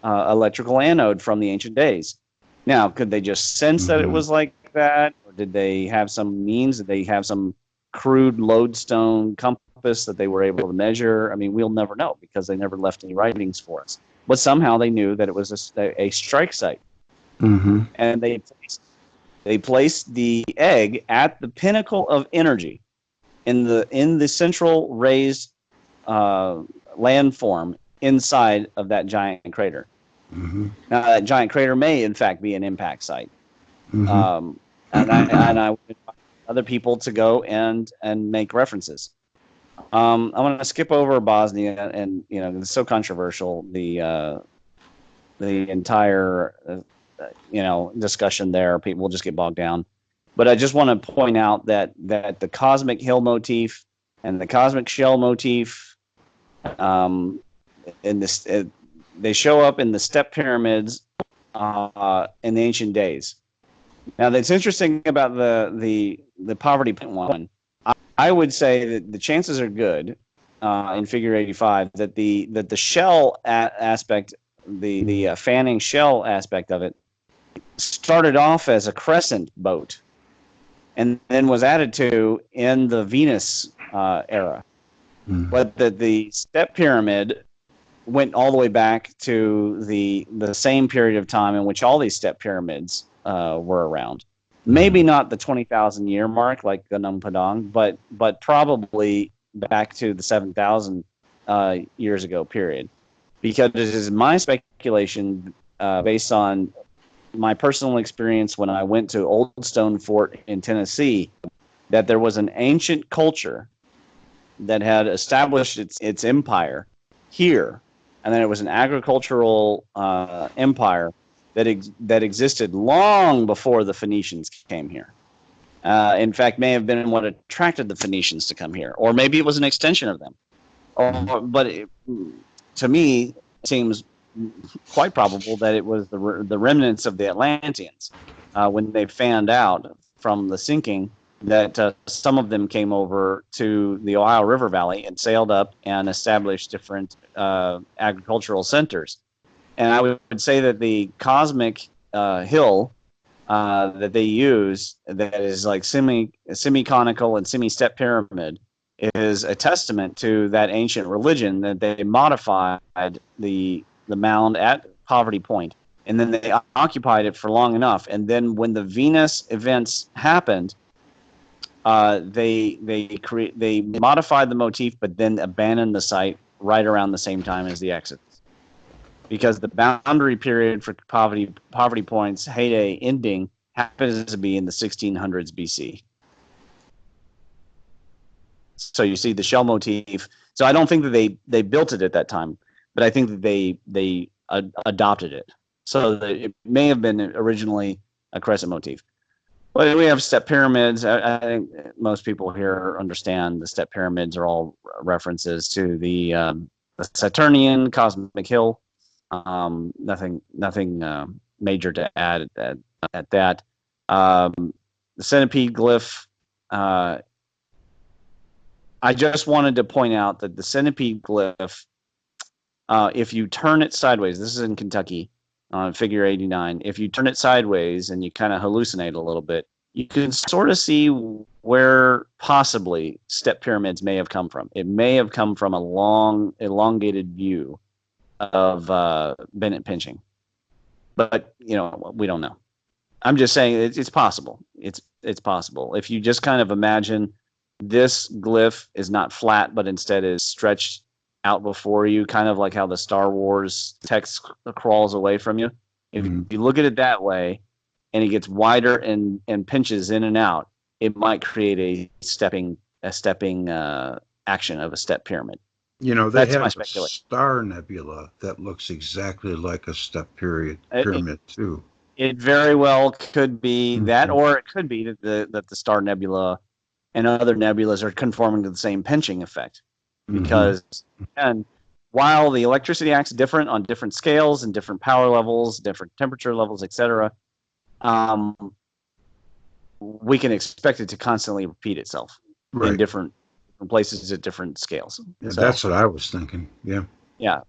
electrical anode from the ancient days. Now, could they just sense that it was like that? Or did they have some means? Did they have some crude lodestone compass that they were able to measure? I mean, we'll never know because they never left any writings for us. But somehow they knew that it was a strike site. And they placed the egg at the pinnacle of energy in the central raised landform inside of that giant crater. Now, that giant crater may, in fact, be an impact site. And I would invite other people to go and make references. I want to skip over Bosnia, and it's so controversial. The entire discussion there, people will just get bogged down. But I just want to point out that the cosmic hill motif and the cosmic shell motif, they show up in the step pyramids in the ancient days. Now, that's interesting about the poverty point one. I would say that the chances are good in Figure 85 that the shell aspect, the fanning shell aspect of it, started off as a crescent boat and then was added to in the Venus era. But the step pyramid went all the way back to the same period of time in which all these step pyramids were around. Maybe not the 20,000 year mark like Gunung Padang, but probably back to the 7,000 years ago period. Because it is my speculation based on my personal experience when I went to Old Stone Fort in Tennessee, that there was an ancient culture that had established its empire here, and then it was an agricultural empire that existed long before the Phoenicians came here. In fact, may have been what attracted the Phoenicians to come here, or maybe it was an extension of them. But to me, it seems quite probable that it was the remnants of the Atlanteans when they found out from the sinking that some of them came over to the Ohio River Valley and sailed up and established different agricultural centers. And I would say that the cosmic hill that they use, that is like semi-conical and semi-step pyramid, is a testament to that ancient religion that they modified the mound at Poverty Point, and then they occupied it for long enough. And then when the Venus events happened, they modified the motif, but then abandoned the site right around the same time as the exits, because the boundary period for Poverty Point's heyday ending happens to be in the 1600s BC. So you see the shell motif. So I don't think that they built it at that time, but I think that they adopted it. So that it may have been originally a crescent motif. But we have step pyramids. I think most people here understand the step pyramids are all references to the Saturnian cosmic hill. Nothing major to add at that. The centipede glyph. I just wanted to point out that the centipede glyph, if you turn it sideways, this is in Kentucky on figure 89. If you turn it sideways and you kind of hallucinate a little bit, you can sort of see where possibly step pyramids may have come from. It may have come from a long, elongated view of Bennett pinching, but we don't know. I'm just saying it's possible. It's possible. If you just kind of imagine this glyph is not flat, but instead is stretched out before you, kind of like how the Star Wars text crawls away from you. If you look at it that way, and it gets wider and pinches in and out, it might create a stepping action of a step pyramid. They have a star nebula that looks exactly like a step pyramid too. It very well could be that, or it could be that the star nebula and other nebulas are conforming to the same pinching effect. Because, and while the electricity acts different on different scales and different power levels, different temperature levels, etc., we can expect it to constantly repeat itself in different places at different scales. Yeah, so, that's what I was thinking. Yeah. Yeah.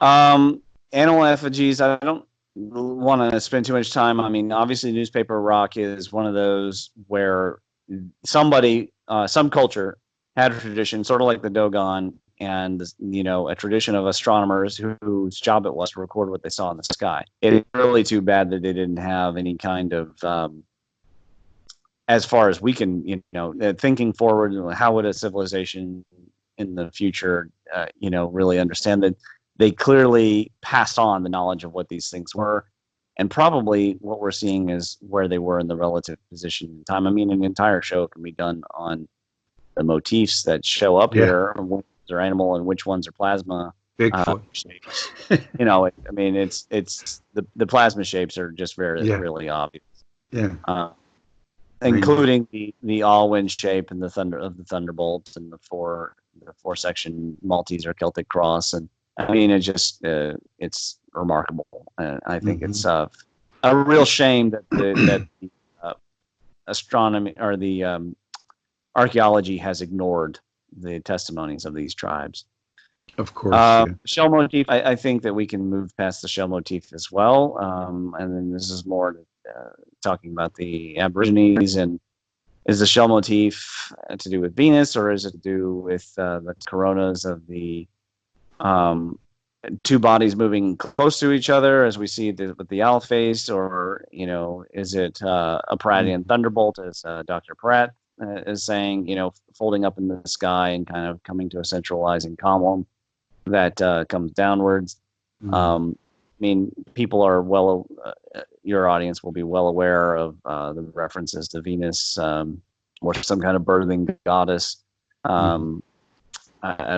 Animal effigies, I don't want to spend too much time. I mean, obviously newspaper rock is one of those where somebody, some culture had a tradition, sort of like the Dogon, and a tradition of astronomers whose job it was to record what they saw in the sky. It's really too bad that they didn't have any kind of, as far as we can, thinking forward, how would a civilization in the future, really understand that they clearly passed on the knowledge of what these things were. And probably what we're seeing is where they were in the relative position in time. I mean, an entire show can be done on the motifs that show up here, and which ones are animal and which ones are plasma. Bigfoot. Shapes. It's the plasma shapes are just really obvious. Yeah. Including the Alwyn shape and the thunderbolt and the four section Maltese or Celtic cross, and I mean it's remarkable. I think it's a real shame that the astronomy or the archaeology has ignored the testimonies of these tribes. Of course. Shell motif. I think that we can move past the shell motif as well, and then this is more talking about the Aborigines. And is the shell motif to do with Venus, or is it to do with the coronas of the two bodies moving close to each other, as we see with the owl face, or is it a Prattian thunderbolt, as Dr. Pratt is saying, folding up in the sky and kind of coming to a centralizing column that comes downwards. I mean, people are your audience will be well aware of the references to Venus or some kind of birthing goddess. I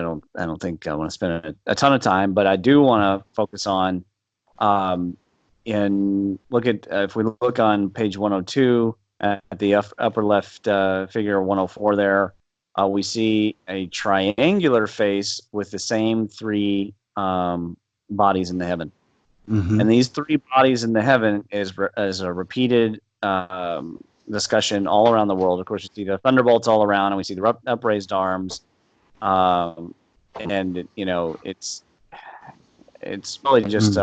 don't think I want to spend a ton of time, but I do want to focus on if we look on page 102 at the upper left figure 104 there, we see a triangular face with the same three bodies in the heaven. And these three bodies in the heaven is a repeated discussion all around the world. Of course, you see the thunderbolts all around, and we see the upraised arms. And it's really just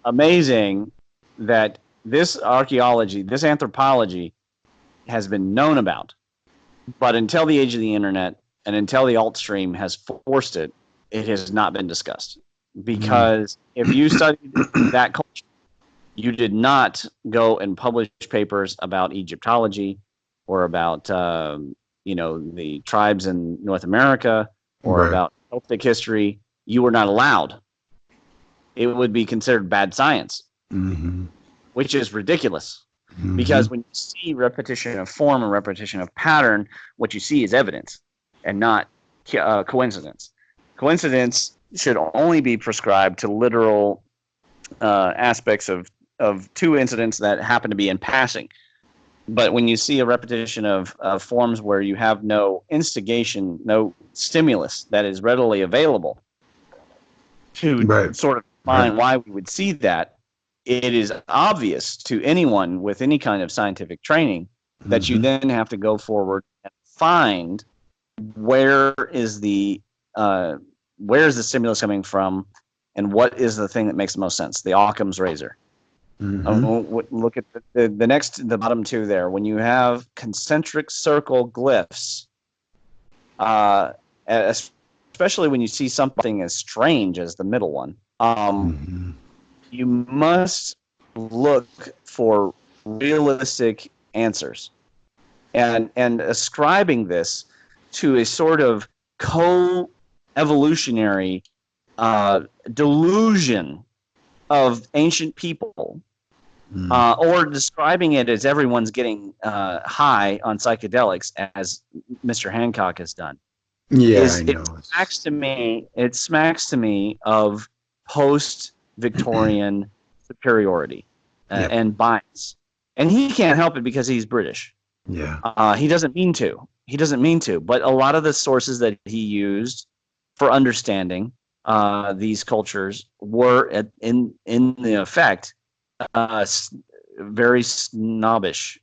amazing that this archaeology, this anthropology, has been known about, but until the age of the internet and until the alt stream has forced it, it has not been discussed. Because if you studied that culture, you did not go and publish papers about Egyptology or about the tribes in North America or about Celtic history. You were not allowed. It would be considered bad science, which is ridiculous. Because when you see repetition of form and repetition of pattern, what you see is evidence and not coincidence. Coincidence should only be prescribed to literal aspects of two incidents that happen to be in passing. But when you see a repetition of forms where you have no instigation, no stimulus that is readily available to sort of find why we would see that, it is obvious to anyone with any kind of scientific training that you then have to go forward and find where is the stimulus coming from, and what is the thing that makes the most sense. The Occam's razor. Look at the bottom two there. When you have concentric circle glyphs, especially when you see something as strange as the middle one, you must look for realistic answers, and ascribing this to a sort of co-evolutionary delusion of ancient people, or describing it as everyone's getting high on psychedelics, as Mr. Hancock has done. Yeah, I know. It smacks to me of post-Victorian superiority and bias, and he can't help it because he's British. Yeah, he doesn't mean to. But a lot of the sources that he used for understanding these cultures were in the effect very snobbish,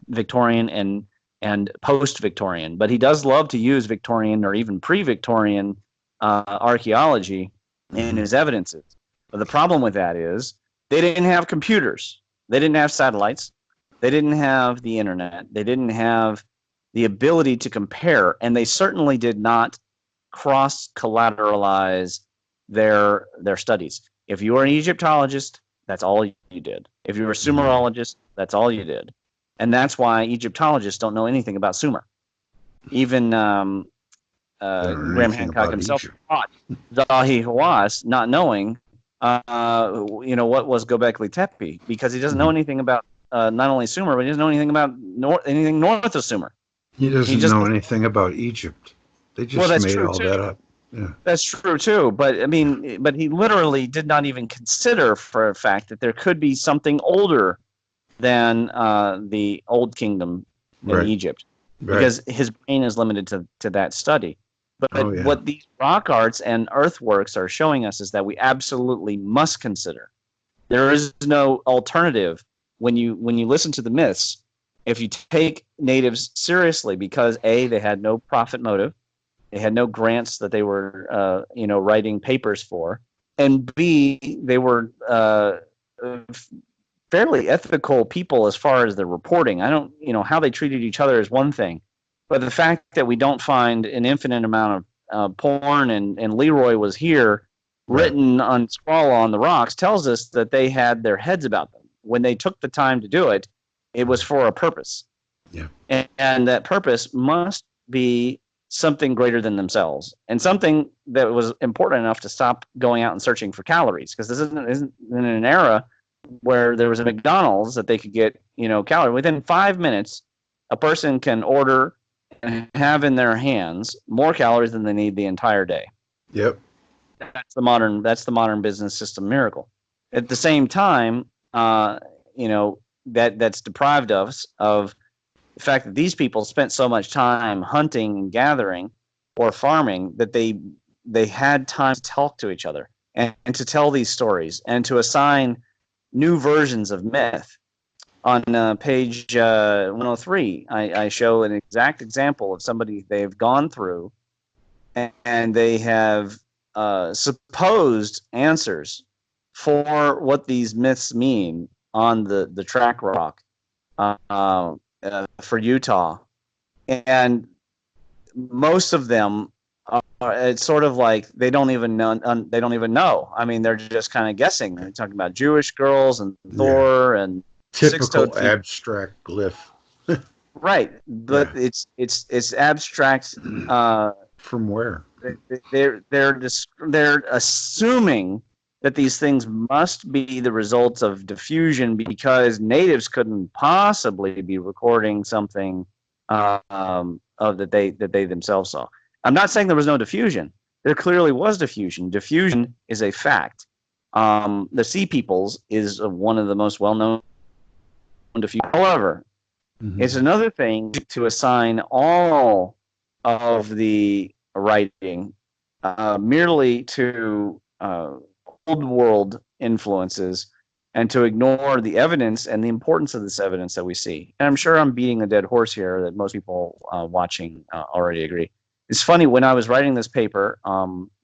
Victorian and post-Victorian. But he does love to use Victorian or even pre-Victorian archaeology in his evidences. But the problem with that is they didn't have computers, they didn't have satellites, they didn't have the internet, they didn't have the ability to compare, and they certainly did not cross-collateralize their studies. If you were an Egyptologist, that's all you did. If you were a Sumerologist, that's all you did. And that's why Egyptologists don't know anything about Sumer. Even Graham Hancock himself taught Zahi Hawass, not knowing what was Göbekli Tepe, because he doesn't know anything about not only Sumer, but he doesn't know anything about anything north of Sumer. He doesn't know anything about Egypt. They just made all that up. Yeah. That's true too, but he literally did not even consider for a fact that there could be something older than the Old Kingdom in Egypt, because his brain is limited to that study. But what these rock arts and earthworks are showing us is that we absolutely must consider. There is no alternative when you listen to the myths. If you take natives seriously, because A, they had no profit motive, they had no grants that they were, writing papers for, and B, they were fairly ethical people as far as their reporting. I don't, how they treated each other is one thing, but the fact that we don't find an infinite amount of porn and Leroy was here written on scroll on the rocks tells us that they had their heads about them. When they took the time to do it, it was for a purpose. Yeah, and that purpose must be something greater than themselves, and something that was important enough to stop going out and searching for calories, because this isn't in an era where there was a McDonald's that they could get calories. Within 5 minutes, a person can order and have in their hands more calories than they need the entire day. Yep. That's the modern business system miracle. At the same time, that's deprived us of the fact that these people spent so much time hunting and gathering or farming that they had time to talk to each other and to tell these stories and to assign new versions of myth. On page 103, I show an exact example of somebody they've gone through, and they have supposed answers for what these myths mean on the track rock for Utah, and most of them it's sort of like they don't even know. I mean, they're just kind of guessing. They're talking about Jewish girls and Thor and typical abstract glyph. Right, but it's abstract. From where? They're assuming that these things must be the results of diffusion because natives couldn't possibly be recording something of that they themselves saw. I'm not saying there was no diffusion. There clearly was diffusion. Diffusion is a fact. The Sea Peoples is one of the most well-known diffusion. However, it's another thing to assign all of the writing merely to old world influences and to ignore the evidence and the importance of this evidence that we see. And I'm sure I'm beating a dead horse here that most people watching already agree. It's funny, when I was writing this paper,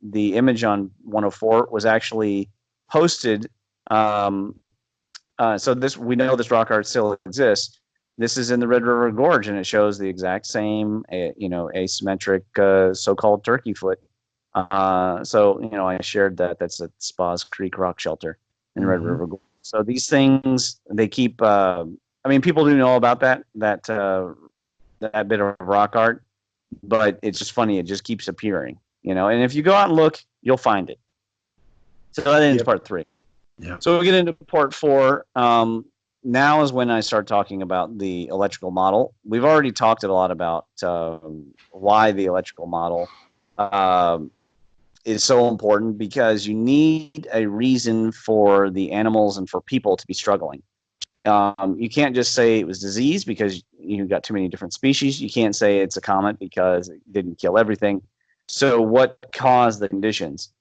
the image on 104 was actually posted. So this, we know this rock art still exists. This is in the Red River Gorge, and it shows the exact same, asymmetric so-called turkey foot. So I shared that. That's at Spas Creek Rock Shelter in Red River Gorge. So these things, they keep. People do know about that bit of rock art, but it's just funny. It just keeps appearing, And if you go out and look, you'll find it. So that ends part 3. Yeah. So we get into part 4. Now is when I start talking about the electrical model. We've already talked a lot about why the electrical model is so important, because you need a reason for the animals and for people to be struggling. You can't just say it was disease because you've got too many different species. You can't say it's a comet because it didn't kill everything. So what caused the conditions?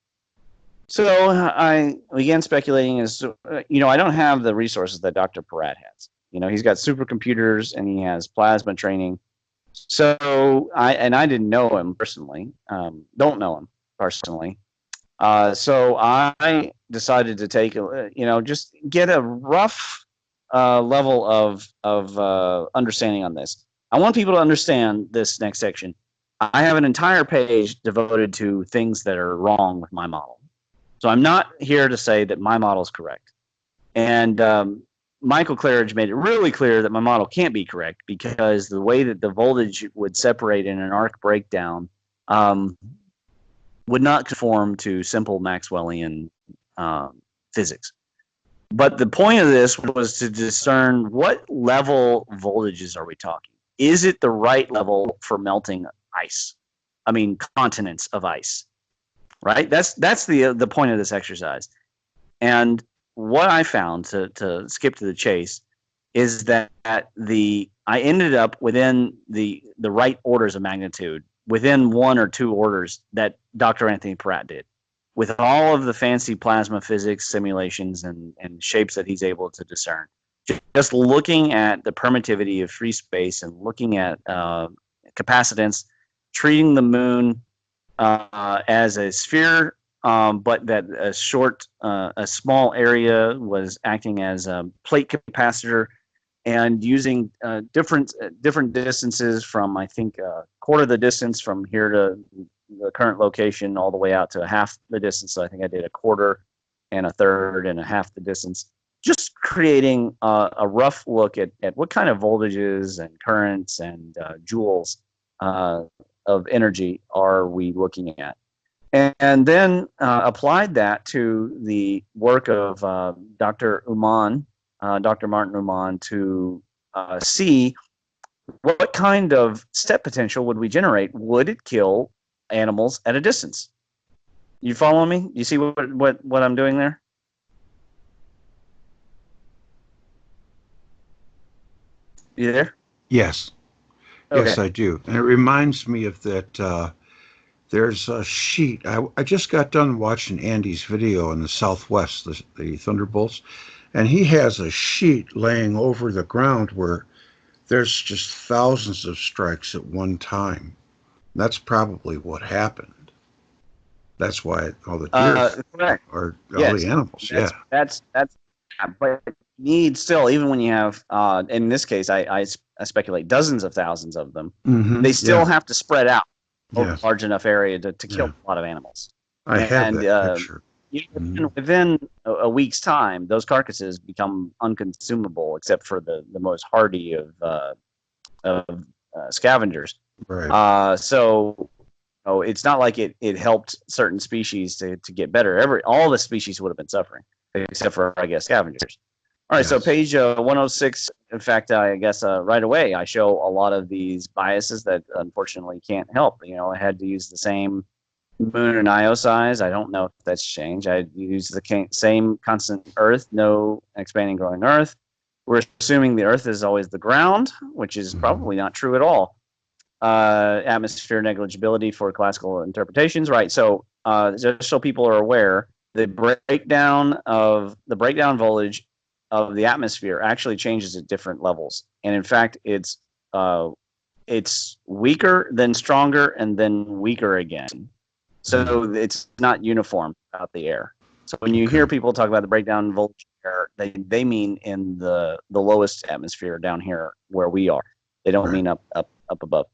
So I began speculating I don't have the resources that Dr. Peratt has. He's got supercomputers and he has plasma training. So I didn't know him personally, don't know him personally. So I decided to take, just get a rough level of understanding on this. I want people to understand this next section. I have an entire page devoted to things that are wrong with my model. So I'm not here to say that my model is correct. And Michael Claridge made it really clear that my model can't be correct because the way that the voltage would separate in an arc breakdown would not conform to simple Maxwellian physics. But the point of this was to discern what level voltages are we talking. Is it the right level for melting ice? Continents of ice. Right? That's the point of this exercise. And what I found, to skip to the chase, is that I ended up within the right orders of magnitude, within 1 or 2 orders that Dr. Anthony Peratt did, with all of the fancy plasma physics simulations and shapes that he's able to discern. Just looking at the permittivity of free space and looking at capacitance, treating the moon as a sphere, but that a small area was acting as a plate capacitor, and using different distances from, I think, quarter the distance from here to the current location all the way out to half the distance. So I think I did a quarter and a third and a half the distance, just creating a rough look at what kind of voltages and currents and joules of energy are we looking at. And then applied that to the work of Dr. Martin Uman, to see what kind of step potential would we generate. Would it kill animals at a distance? You follow me? You see what I'm doing there? You there? Yes. Okay. Yes, I do. And it reminds me of that. There's a sheet. I just got done watching Andy's video in the Southwest, the Thunderbolts, and he has a sheet laying over the ground where there's just thousands of strikes at one time. That's probably what happened. That's why all the deer or all the animals. That's but need still, even when you have in this case, I speculate dozens of thousands of them. They still have to spread out over a large enough area to kill a lot of animals. I have that picture. Within a week's time, those carcasses become unconsumable, except for the most hardy of scavengers. Right. So it's not like it helped certain species to get better. All the species would have been suffering, except for, I guess, scavengers. All right, so Yes. page 106. In fact, I guess right away I show a lot of these biases that unfortunately can't help. I had to use the same moon and Io size. I don't know if that's changed. I use the same constant Earth, no expanding growing Earth. We're assuming the Earth is always the ground, which is probably not true at all. Atmosphere negligibility for classical interpretations, right? So just so people are aware, the breakdown voltage of the atmosphere actually changes at different levels, and in fact, it's weaker, then stronger, and then weaker again. So it's not uniform throughout the air. So when you hear people talk about the breakdown voltage air, they mean in the lowest atmosphere down here where we are. They don't mean up above.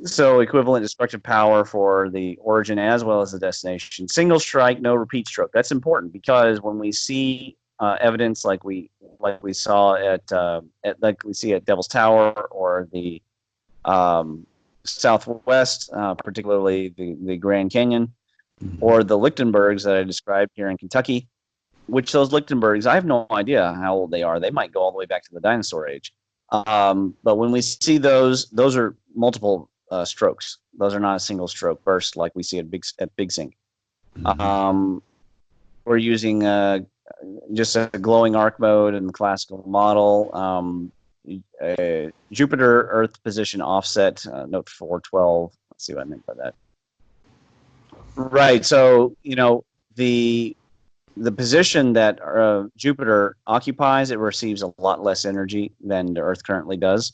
So equivalent destructive power for the origin as well as the destination. Single strike, no repeat stroke. That's important because when we see evidence like we saw at Devil's Tower or the Southwest, particularly the Grand Canyon, or the Lichtenbergs that I described here in Kentucky, which those Lichtenbergs, I have no idea how old they are. They might go all the way back to the dinosaur age. But when we see those are multiple strokes. Those are not a single stroke burst like we see at Big Sink. We're using just a glowing arc mode in the classical model. Jupiter Earth position offset, note 412. Let's see what I meant by that. Right. So the position that Jupiter occupies, it receives a lot less energy than the Earth currently does.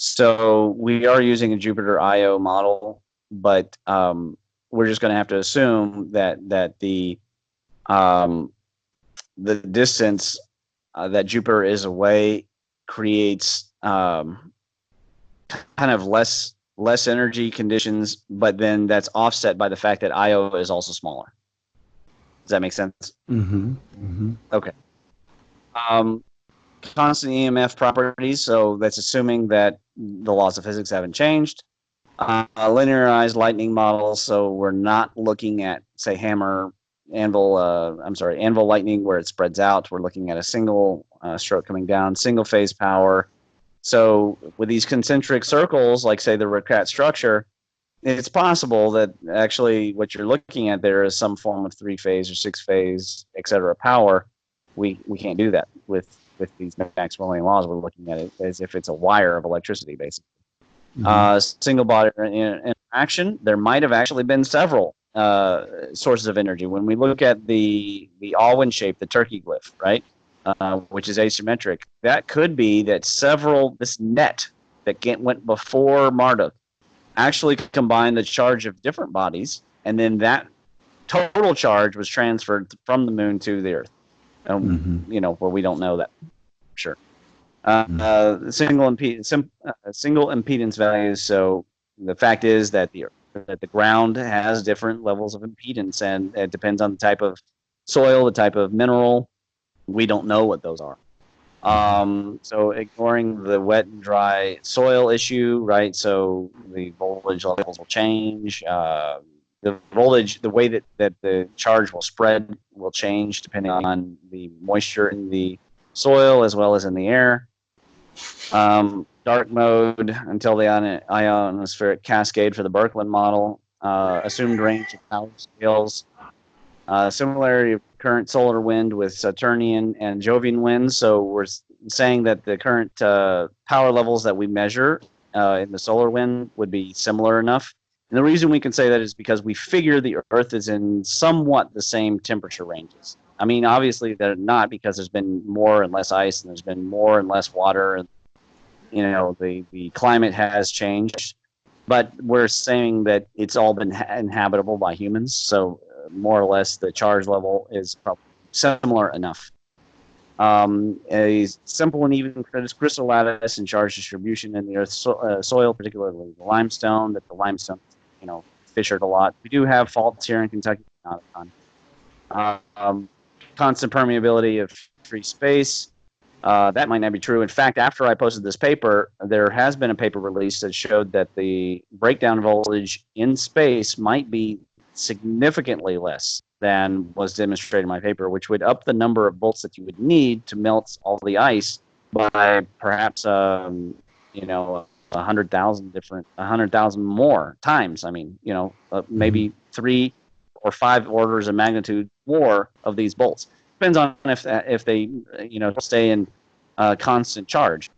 So we are using a Jupiter Io model, but we're just going to have to assume that the distance that Jupiter is away creates kind of less energy conditions, but then that's offset by the fact that Io is also smaller. Does that make sense? Okay. Constant EMF properties. So that's assuming that the laws of physics haven't changed. Linearized lightning models. So we're not looking at, say, anvil lightning where it spreads out. We're looking at a single stroke coming down, single phase power. So with these concentric circles, like say the Ricat structure, it's possible that actually what you're looking at there is some form of 3-phase or 6-phase, et cetera, power. We can't do that with these Maxwellian laws. We're looking at it as if it's a wire of electricity, basically. Single body interaction, there might have actually been several sources of energy. When we look at the Alwyn shape, the turkey glyph, right, which is asymmetric, that could be that this net that went before Marduk actually combined the charge of different bodies, and then that total charge was transferred from the moon to the Earth. Where we don't know that for sure. Single impedance values. So the fact is that the ground has different levels of impedance, and it depends on the type of soil, the type of mineral. We don't know what those are. So ignoring the wet and dry soil issue, right? So the voltage levels will change. The voltage, the way that the charge will spread will change depending on the moisture in the soil as well as in the air. Dark mode until the ionospheric cascade for the Birkeland model. Assumed range of power scales. Similarity of current solar wind with Saturnian and Jovian winds. So we're saying that the current power levels that we measure in the solar wind would be similar enough. And the reason we can say that is because we figure the Earth is in somewhat the same temperature ranges. I mean, obviously they're not, because there's been more and less ice and there's been more and less water. And, the climate has changed. But we're saying that it's all been inhabitable by humans. So more or less the charge level is probably similar enough. A simple and even crystal lattice and charge distribution in the Earth's soil, particularly the limestone, that the limestone, fissured a lot. We do have faults here in Kentucky, not a ton. Constant permeability of free space. That might not be true. In fact, after I posted this paper, there has been a paper released that showed that the breakdown voltage in space might be significantly less than was demonstrated in my paper, which would up the number of volts that you would need to melt all the ice by perhaps, 100,000 more times. I mean, maybe 3 or 5 orders of magnitude more of these bolts. Depends on if they stay in constant charge.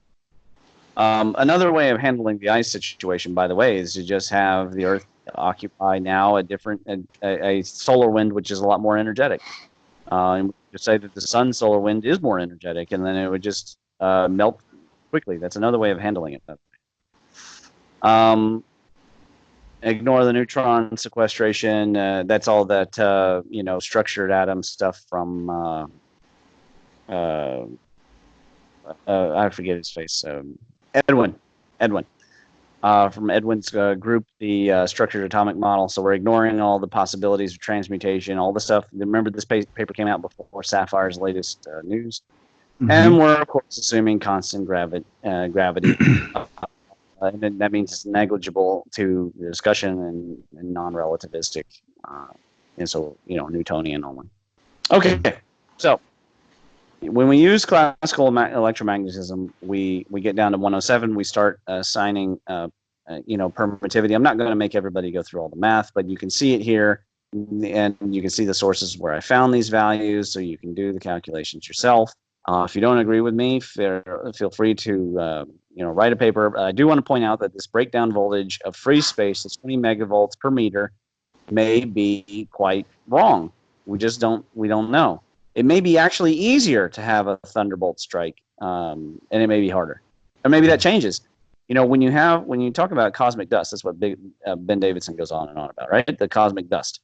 Another way of handling the ice situation, by the way, is to just have the Earth occupy now a solar wind, which is a lot more energetic. And we could say that the sun's solar wind is more energetic, and then it would just melt quickly. That's another way of handling it. Ignore the neutron sequestration. That's all that structured atom stuff from I forget his face. Edwin from Edwin's group, the structured atomic model. So we're ignoring all the possibilities of transmutation, all the stuff. Remember, this paper came out before Sapphire's latest news, and we're of course assuming constant gravity. And that means it's negligible to the discussion and non-relativistic, and so Newtonian only. Okay, so when we use classical electromagnetism, we get down to 107. We start assigning permittivity. I'm not going to make everybody go through all the math, but you can see it here, and you can see the sources where I found these values, so you can do the calculations yourself. If you don't agree with me, feel free to write a paper. I do want to point out that this breakdown voltage of free space, that's 20 megavolts per meter, may be quite wrong. We don't know. It may be actually easier to have a thunderbolt strike, and it may be harder, or maybe that changes. When you talk about cosmic dust, that's what Ben Davidson goes on and on about, right? The cosmic dust.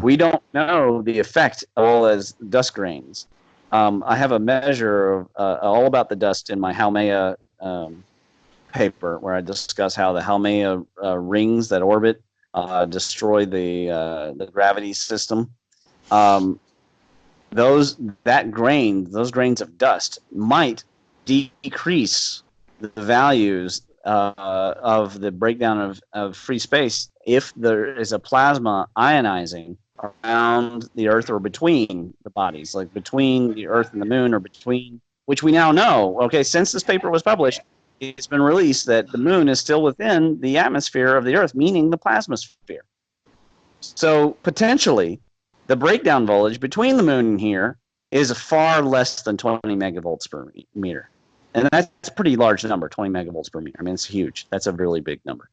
We don't know the effect all as dust grains. I have a measure of all about the dust in my Haumea paper, where I discuss how the Haumea rings that orbit destroy the gravity system. Those grains of dust might decrease the values of the breakdown of free space if there is a plasma ionizing around the Earth or between the bodies, like between the Earth and the Moon, or between, which we now know, okay, since this paper was published, it's been released that the Moon is still within the atmosphere of the Earth, meaning the plasmasphere. So potentially, the breakdown voltage between the Moon and here is far less than 20 megavolts per meter. And that's a pretty large number, 20 megavolts per meter. I mean, it's huge. That's a really big number.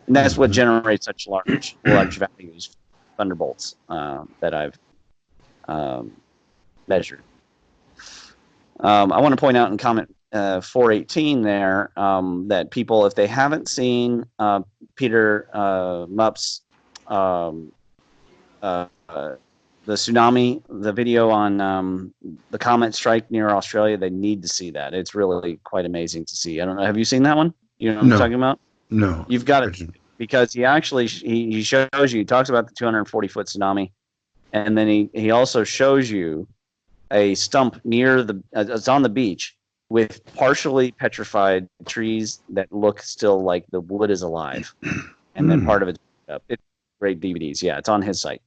And that's what generates such large values, thunderbolts, that I've measured. I want to point out in comment 418 there that people, if they haven't seen Peter Mupp's the tsunami, the video on the comet strike near Australia, they need to see that. It's really quite amazing to see. I don't know. Have you seen that one? You know what I'm talking about? No. You've got it, because he actually he shows you. He talks about the 240-foot tsunami, and then he also shows you a stump near the. It's on the beach with partially petrified trees that look still like the wood is alive, and then part of it. It's great DVDs. Yeah, it's on his site.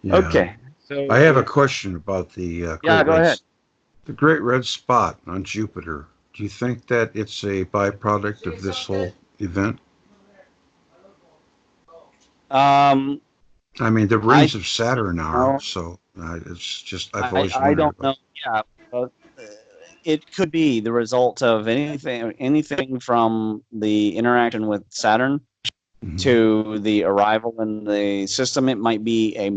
Yeah. Okay. So I have a question about the go ahead. The Great Red Spot on Jupiter. Do you think that it's a byproduct of this whole event? I mean, the rings of Saturn are, so it's just, I've always wondered. I don't about. know. Yeah, it could be the result of anything from the interaction with Saturn to the arrival in the system. It might be a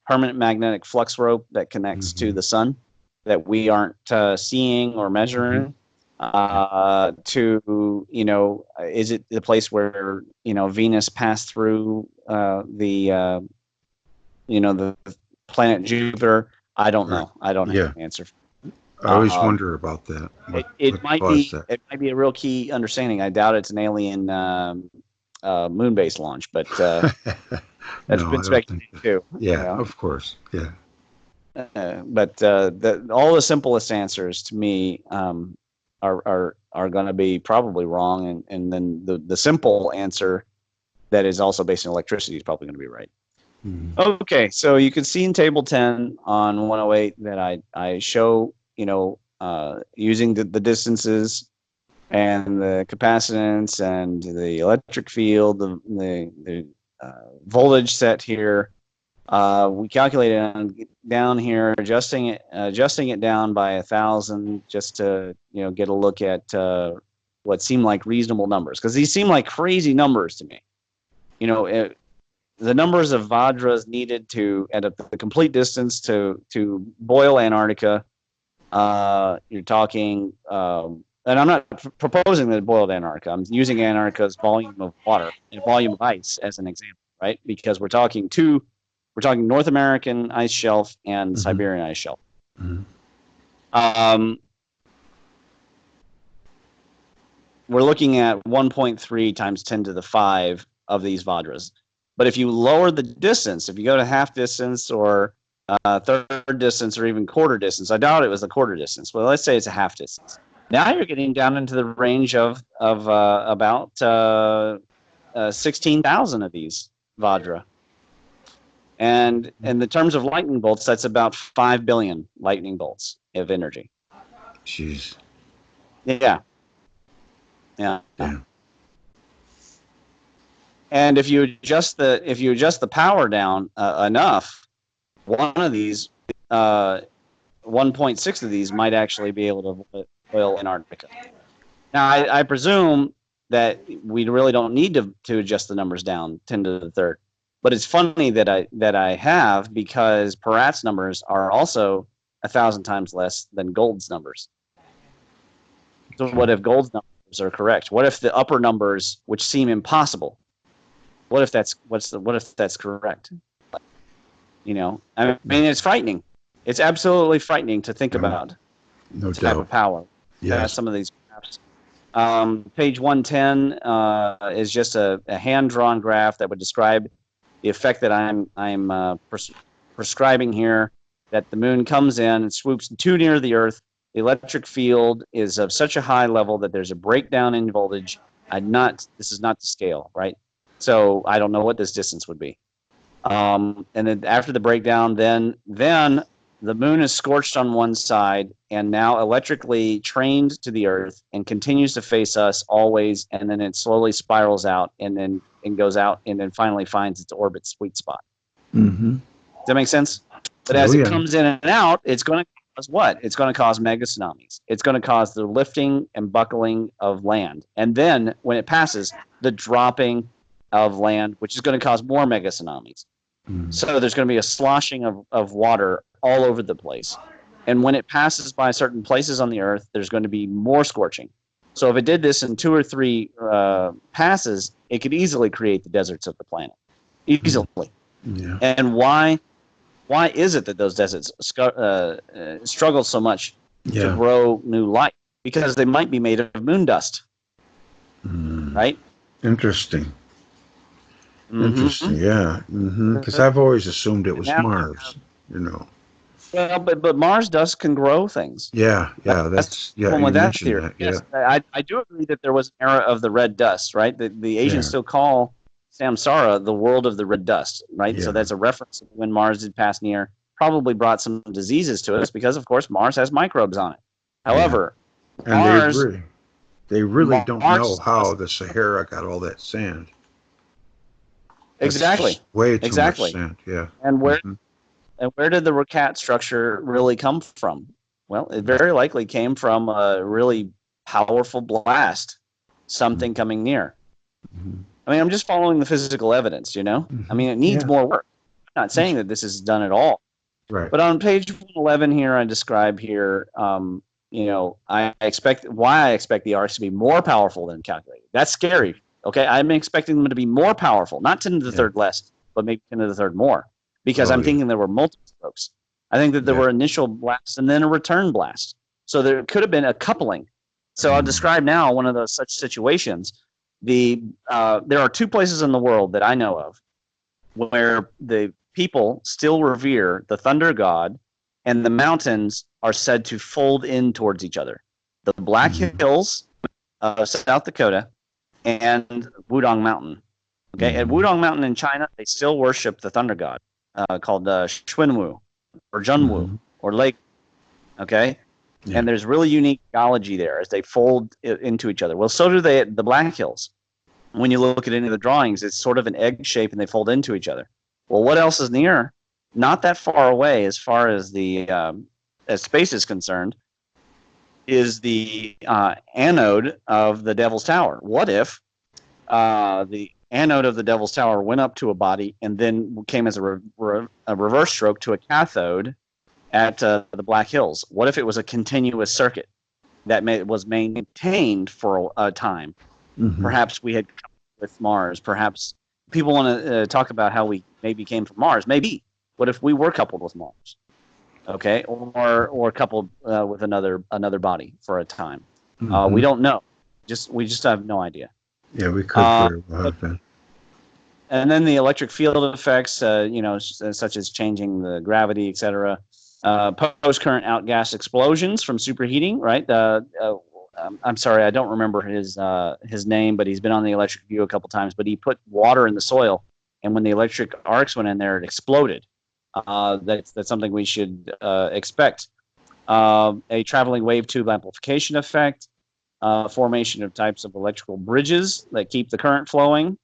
permanent magnetic flux rope that connects to the sun that we aren't seeing or measuring. Is it the place where Venus passed through the planet Jupiter? I don't know. I don't have an answer. I always wonder about that. It might be a real key understanding. I doubt it's an alien moon-based launch, but that's been speculated too. Yeah, of course. Yeah. All the simplest answers to me are going to be probably wrong, and then the simple answer that is also based on electricity is probably going to be right. Mm. Okay, so you can see in table 10 on 108 that I show, using the distances and the capacitance and the electric field, the voltage set here. We calculated down here, adjusting it down by 1,000 just to get a look at what seemed like reasonable numbers, because these seem like crazy numbers to me. The numbers of Vajras needed to at the complete distance to boil Antarctica. You're talking, and I'm not proposing that it boiled Antarctica. I'm using Antarctica's volume of water and volume of ice as an example, right? Because we're talking North American ice shelf and Siberian ice shelf. We're looking at 1.3 times 10 to the 5 of these Vajras. But if you lower the distance, if you go to half distance or third distance or even quarter distance, I doubt it was a quarter distance, but let's say it's a half distance. Now you're getting down into the range of about 16,000 of these Vajra. And in the terms of lightning bolts, that's about 5 billion lightning bolts of energy. Jeez. Yeah. And if you adjust the power down enough, one of these, 1.6 of these might actually be able to boil Antarctica. Now, I presume that we really don't need to adjust the numbers down 10 to the third. But it's funny that I have, because Peratt's numbers are also 1,000 times less than Gould's numbers. So what if Gould's numbers are correct? What if the upper numbers, which seem impossible, what if that's correct? I mean, it's frightening. It's absolutely frightening to think about. No type of power. Yes. Some of these graphs. Page 110 is just a hand-drawn graph that would describe the effect that I'm prescribing here. That the moon comes in and swoops too near the Earth. The electric field is of such a high level that there's a breakdown in voltage. This is not the scale, right? So I don't know what this distance would be. And then after the breakdown, then the moon is scorched on one side and now electrically trained to the Earth and continues to face us always, and then it slowly spirals out and goes out and then finally finds its orbit sweet spot. Mm-hmm. Does that make sense? But as it comes in and out, it's going to cause what? It's going to cause mega tsunamis. It's going to cause the lifting and buckling of land. And then when it passes, the dropping of land, which is going to cause more mega tsunamis. Mm. So there's going to be a sloshing of water all over the place. And when it passes by certain places on the Earth, there's going to be more scorching. So if it did this in 2 or 3 passes, it could easily create the deserts of the planet. Easily. Yeah. And why is it that those deserts struggle so much to grow new life? Because they might be made of moon dust. Right? Interesting. Interesting, yeah. Because I've always assumed it was Mars, Well, but Mars dust can grow things. Yeah. That's you mentioned that. Yes, I do agree that there was an era of the red dust, right? The Asians still call Samsara the world of the red dust, right? Yeah. So that's a reference to when Mars did pass near. Probably brought some diseases to us because, of course, Mars has microbes on it. However, Mars, they really don't know how the Sahara got all that sand. Exactly. Way too much sand. Yeah. And where did the Rakat structure really come from? Well, it very likely came from a really powerful blast, something coming near. I mean, I'm just following the physical evidence, I mean, it needs more work. I'm not saying that this is done at all. Right. But on page 111 here, I describe here, I expect the arcs to be more powerful than calculated. That's scary. Okay, I'm expecting them to be more powerful, not 10 to the third less, but maybe 10 to the third more, because I'm thinking there were multiple strokes. I think that there were initial blasts and then a return blast. So there could have been a coupling. So I'll describe now one of those such situations. There are 2 places in the world that I know of where the people still revere the thunder god and the mountains are said to fold in towards each other. The Black Hills of South Dakota and Wudong Mountain. Okay, at Wudong Mountain in China, they still worship the thunder god called Xuanwu or Junwu or Lake. Okay, and there's really unique geology there as they fold into each other. Well, so do they at the Black Hills. When you look at any of the drawings, it's sort of an egg shape and they fold into each other. Well, what else is near? Not that far away, as far as the as space is concerned, is the anode of the Devil's Tower. What if the anode of the Devil's Tower went up to a body and then came as a reverse stroke to a cathode at the Black Hills? What if it was a continuous circuit that was maintained for a time? Perhaps we had come with Mars. Perhaps people want to talk about how we maybe came from Mars. Maybe. What if we were coupled with Mars? Okay, or coupled with another body for a time? We don't know. We just have no idea. Yeah, we could very well have been. And then the electric field effects, such as changing the gravity, etc. Post-current outgas explosions from superheating, right? I'm sorry, I don't remember his name, but he's been on the Electric View a couple times. But he put water in the soil, and when the electric arcs went in there, it exploded. That's something we should expect. A traveling wave tube amplification effect, formation of types of electrical bridges that keep the current flowing,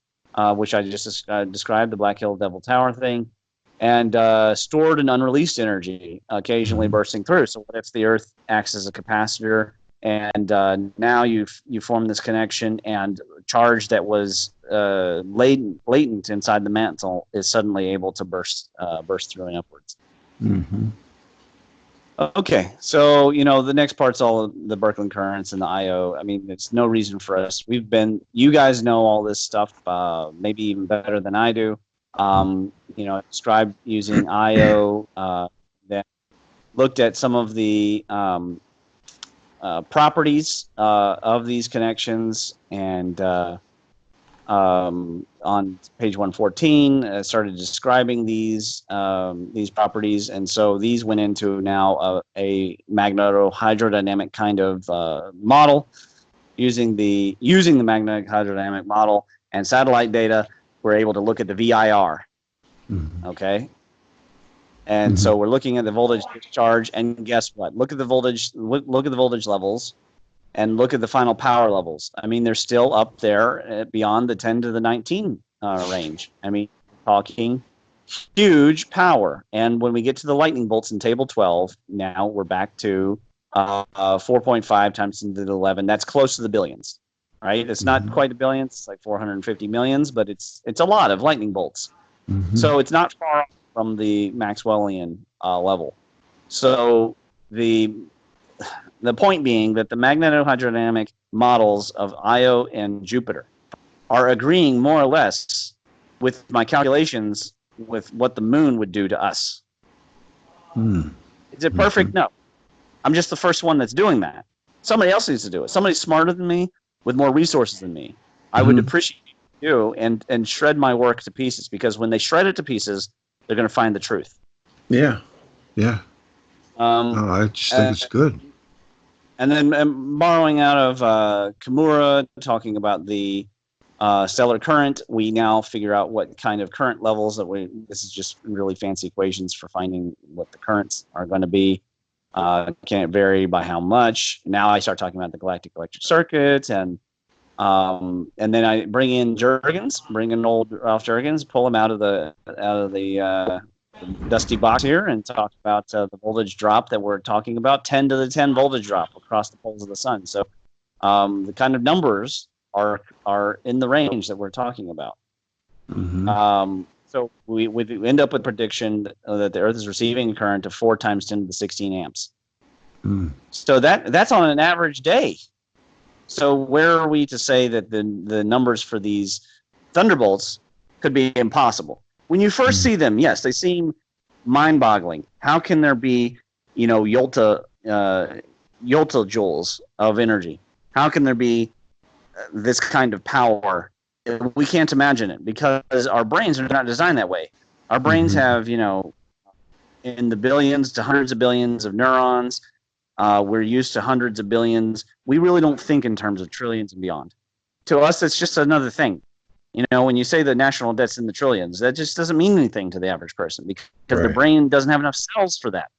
which I just described, the Black Hill Devil Tower thing, and stored and unreleased energy occasionally bursting through. So what if the Earth acts as a capacitor, and now you form this connection, and charge that was latent inside the mantle is suddenly able to burst through and upwards. Okay, so the next part's all the Birkeland currents and the IO. I mean, it's no reason for us. You guys know all this stuff, maybe even better than I do. Described using IO, that looked at some of the properties of these connections, and on page 114 started describing these properties, and so these went into now a magneto-hydrodynamic kind of model. Using the magnetic hydrodynamic model and satellite data, we're able to look at the VIR. Okay. And so we're looking at the voltage discharge, and guess what? Look at the voltage. Look at the voltage levels, and look at the final power levels. I mean, they're still up there beyond the 10 to the 19 range. I mean, talking huge power. And when we get to the lightning bolts in table 12, now we're back to 4.5 times 10 to the 11. That's close to the billions, right? It's not quite a billion. It's like 450 millions, but it's a lot of lightning bolts. So it's not far off from the Maxwellian level. So the point being that the magnetohydrodynamic models of Io and Jupiter are agreeing more or less with my calculations with what the moon would do to us. Is it perfect? No. I'm just the first one that's doing that. Somebody else needs to do it. Somebody smarter than me with more resources than me. I would appreciate you and shred my work to pieces, because when they shred it to pieces, they're going to find the truth. Yeah. I just think it's good. And then borrowing out of Kimura, talking about the stellar current, we now figure out what kind of current levels this is just really fancy equations for finding what the currents are going to be. Can it vary by how much? Now I start talking about the galactic electric circuit, and then I bring in old Ralph Jurgens, pull him out of the dusty box here, and talk about the voltage drop that we're talking about, 10 to the 10 voltage drop across the poles of the sun. So the kind of numbers are in the range that we're talking about. So we end up with prediction that the Earth is receiving a current of 4 times 10 to the 16 amps. So that's on an average day. So where are we to say that the numbers for these thunderbolts could be impossible? When you first see them, yes, they seem mind-boggling. How can there be, Yolta joules of energy? How can there be this kind of power? We can't imagine it, because our brains are not designed that way. Our brains have, in the billions to hundreds of billions of neurons. We're used to hundreds of billions. We really don't think in terms of trillions and beyond. To us, it's just another thing. You know, when you say the national debt's in the trillions, that just doesn't mean anything to the average person because the brain doesn't have enough cells for that.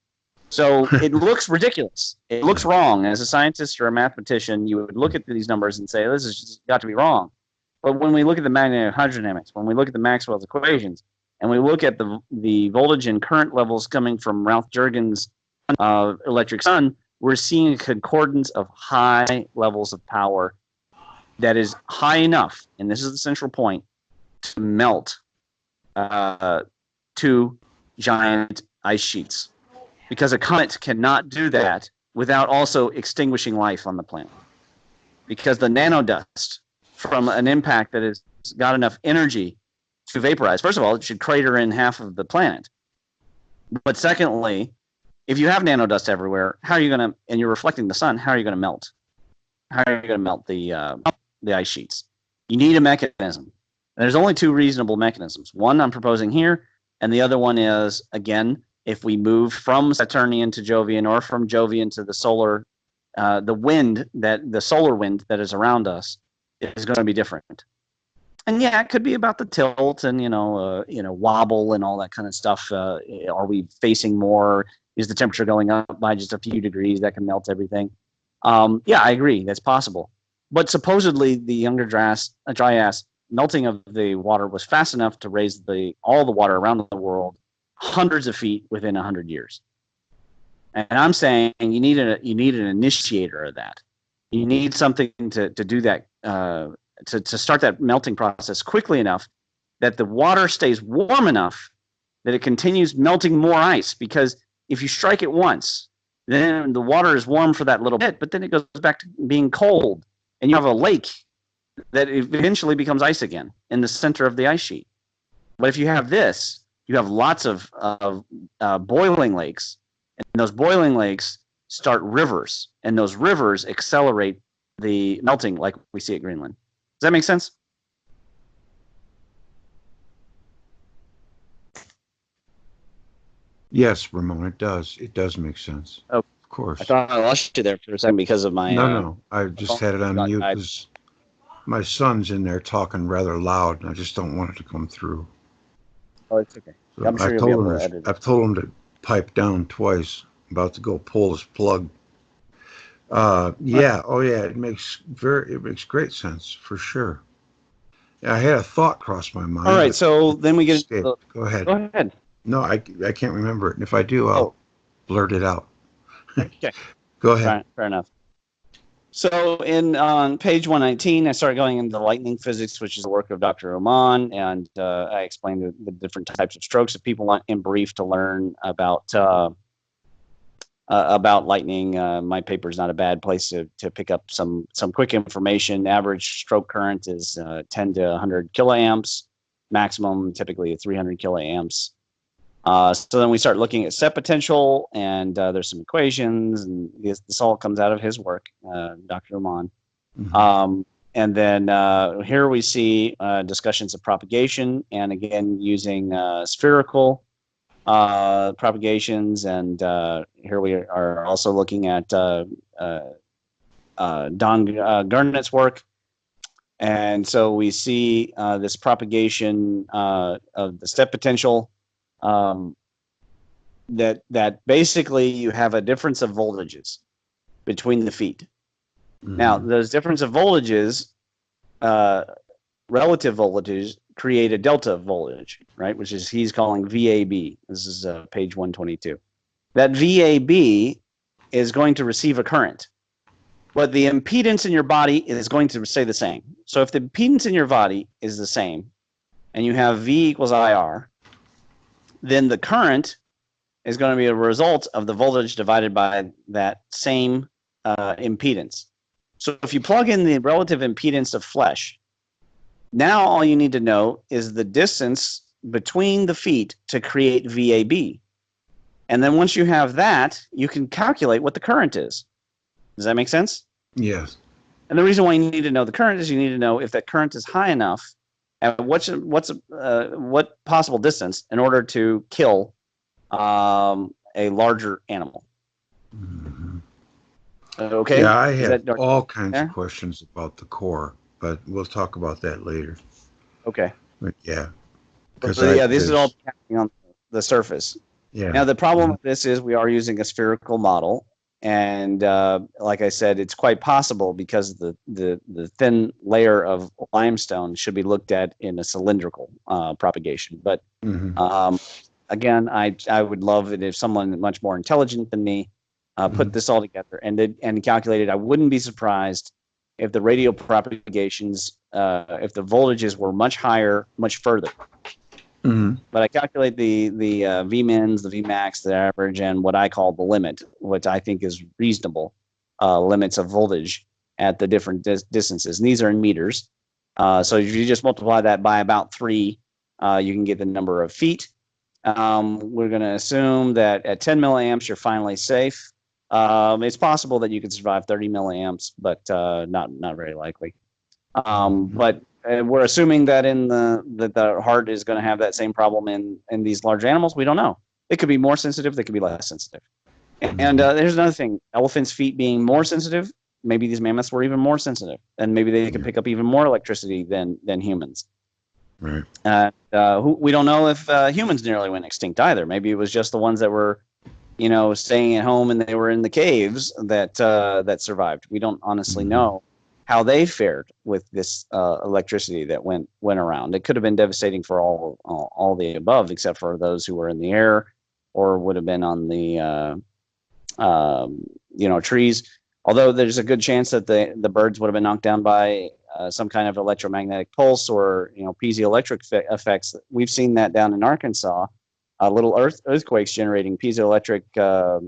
So it looks ridiculous. It looks wrong. As a scientist or a mathematician, you would look at these numbers and say, this has just got to be wrong. But when we look at the magnetic hydrodynamics, when we look at the Maxwell's equations, and we look at the voltage and current levels coming from Ralph Jurgen's electric sun, we're seeing a concordance of high levels of power that is high enough, and this is the central point, to melt two giant ice sheets. Because a comet cannot do that without also extinguishing life on the planet. Because the nanodust from an impact that has got enough energy to vaporize, first of all, it should crater in half of the planet. But secondly, if you have nanodust everywhere, how are you going to, and you're reflecting the sun, how are you going to melt? How are you going to melt the ice sheets? You need a mechanism. And there's only two reasonable mechanisms. One I'm proposing here, and the other one is, again, if we move from Saturnian to Jovian or from Jovian to the solar, the solar wind that is around us is going to be different. And yeah, it could be about the tilt and wobble and all that kind of stuff. Are we facing more? Is the temperature going up by just a few degrees that can melt everything? Yeah, I agree. That's possible. But supposedly the younger dryas melting of the water was fast enough to raise all the water around the world hundreds of feet within 100 years. And I'm saying you need an initiator of that. You need something to do that, to start that melting process quickly enough that the water stays warm enough that it continues melting more ice. Because if you strike it once, then the water is warm for that little bit, but then it goes back to being cold. And you have a lake that eventually becomes ice again in the center of the ice sheet. But if you have this, you have lots of boiling lakes, and those boiling lakes start rivers, and those rivers accelerate the melting like we see at Greenland. Does that make sense? Yes, Ramon, it does. It does make sense. Oh, of course. I thought I lost you there for a second because of my... No. I just had it on mute because my son's in there talking rather loud, and I just don't want it to come through. Oh, it's okay. So I'm sure you'll be able to edit it. I've told him to pipe down twice. I'm about to go pull his plug. Yeah. Oh, yeah. It makes great sense for sure. I had a thought cross my mind. All right. So then we get. Go ahead. Go ahead. No, I can't remember it. And if I do, I'll blurt it out. Okay. Go ahead. Fair enough. So on page 119, I started going into lightning physics, which is the work of Dr. Ramon, and I explained the different types of strokes. If people want in brief to learn about lightning, my paper is not a bad place to pick up some quick information. Average stroke current is 10 to 100 kiloamps, maximum typically 300 kiloamps. So then we start looking at set potential, and there's some equations, and this all comes out of his work, Dr. Ramon. Mm-hmm. And then here we see discussions of propagation, and again using spherical propagations, and here we are also looking at Don Garnett's work. And so we see this propagation of the step potential, that basically you have a difference of voltages between the feet. Mm-hmm. Now, those difference of voltages, relative voltages, create a delta voltage, right? Which is he's calling VAB. This is page 122. That VAB is going to receive a current, but the impedance in your body is going to stay the same. So if the impedance in your body is the same, and you have V equals IR, then the current is going to be a result of the voltage divided by that same impedance. So if you plug in the relative impedance of flesh, now all you need to know is the distance between the feet to create VAB. And then once you have that, you can calculate what the current is. Does that make sense? Yes. And the reason why you need to know the current is you need to know if that current is high enough at what possible distance in order to kill a larger animal. Mhm. Okay, Yeah, I is have that all kinds of there? questions about the core, but we'll talk about that later. Okay, But yeah, but because yeah, this is all there's, happening on the surface. yeah. Now, the problem Mhm. with this is we are using a spherical model. And like I said, it's quite possible because the thin layer of limestone should be looked at in a cylindrical propagation. But Mhm. um, again, I would love it if someone much more intelligent than me put Mhm. this all together and calculated. I wouldn't be surprised if the radio propagations, if the voltages were much higher, much further. Mhm. But I calculate the Vmins, the Vmax, the average, and what I call the limit, which I think is reasonable limits of voltage at the different distances. And these are in meters. So if you just multiply that by about 3, you can get the number of feet. We're going to assume that at 10 milliamps, you're finally safe. It's possible that you could survive 30 milliamps, but not very likely. Mhm. But we're assuming that the heart is going to have that same problem in these large animals. We don't know. It could be more sensitive. They could be less sensitive. And Mhm. there's another thing: elephants' feet being more sensitive. Maybe these mammoths were even more sensitive, and maybe they could Yeah. pick up even more electricity than humans. Right. We don't know if humans nearly went extinct either. Maybe it was just the ones that were, staying at home and they were in the caves that survived. We don't honestly Mhm. know how they fared with this electricity that went around. It could have been devastating for all the above, except for those who were in the air or would have been on the trees. Although there's a good chance that the birds would have been knocked down by some kind of electromagnetic pulse or piezoelectric effects. We've seen that down in Arkansas. Little earthquakes generating piezoelectric uh,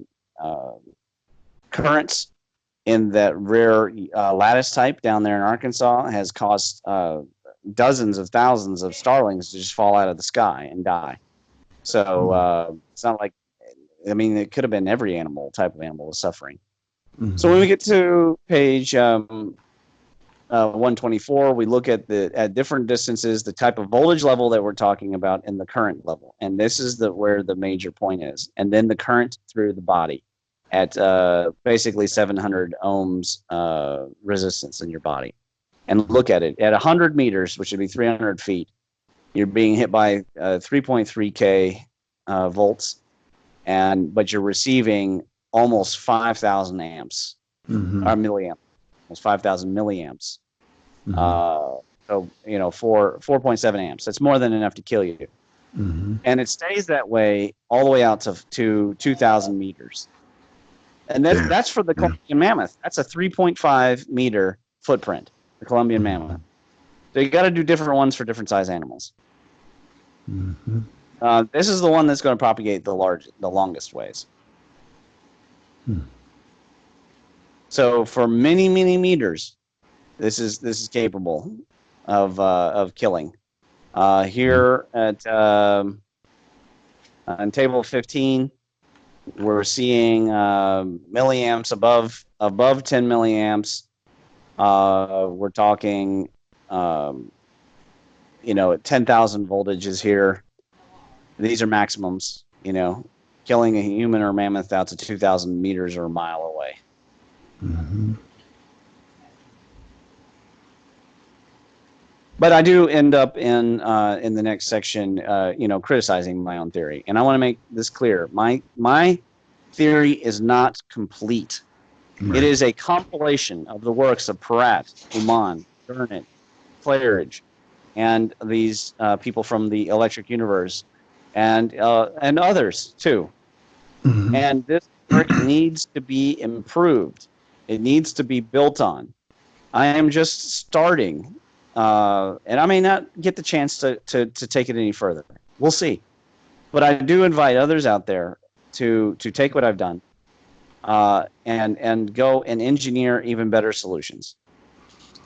currents in that rare lattice type down there in Arkansas has caused dozens of thousands of starlings to just fall out of the sky and die. So Mhm. it's not like, I mean, it could have been every type of animal was suffering. So when we Mhm. get to page 124, we look at different distances, the type of voltage level that we're talking about, and the current level. And this is where the major point is. And then the current through the body at basically 700 ohms resistance in your body. And look at it at 100 meters, which would be 300 feet. You're being hit by 3.3K volts, but you're receiving almost 5,000 amps or Mhm. milliamps, almost 5,000 milliamps. Mhm. Uh, so 4.7 amps. That's more than enough to kill you, Mhm. and it stays that way all the way out to 2,000 meters. And Damn. that's for the Yeah. Columbian mammoth. That's a 3.5 meter footprint. The Columbian mammoth. Mhm. So you got to do different ones for different size animals. Mhm. This is the one that's going to propagate the longest ways. Mhm. So for many, many meters, this is capable of killing. Here at on table 15, we're seeing milliamps above 10 milliamps. We're talking, um, 10,000 voltages here. These are maximums. Killing a human or mammoth out to 2,000 meters or a mile away. Mhm. But I do end up in the next section, criticizing my own theory, and I want to make this clear. My theory is not complete. It Right. is a compilation of the works of Peratt, Uman, Gurnett, Claridge, and these people from the Electric Universe, and others too. Mhm. And this work needs to be improved. It needs to be built on. I am just starting, and I may not get the chance to take it any further. We'll see. But I do invite others out there to take what I've done and go and engineer even better solutions.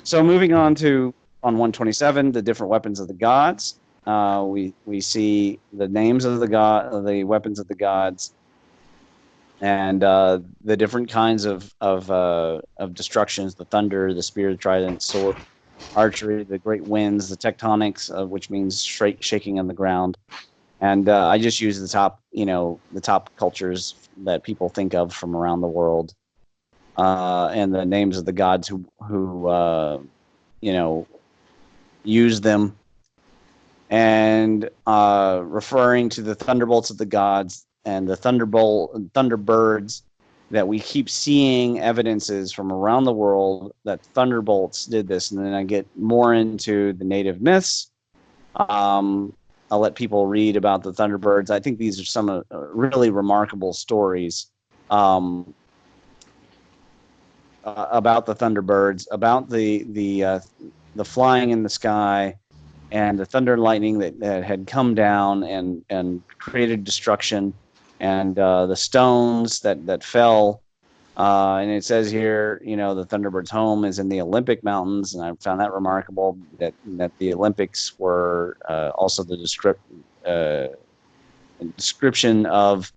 So moving on 127, the different weapons of the gods. We see the names of the weapons of the gods, and the different kinds of destructions: the thunder, the spear, the trident, sword, archery, the great winds, the tectonics, which means shaking on the ground, And I just use the top cultures that people think of from around the world, and the names of the gods who use them, and referring to the thunderbolts of the gods and the thunderbirds that we keep seeing evidences from around the world that thunderbolts did this. And then I get more into the native myths. I'll let people read about the thunderbirds. I think these are some really remarkable stories about the thunderbirds, about the flying in the sky, and the thunder and lightning that had come down and created destruction, and the stones that fell. And it says here, the Thunderbird's home is in the Olympic Mountains, and I found that remarkable that the Olympics were also the description of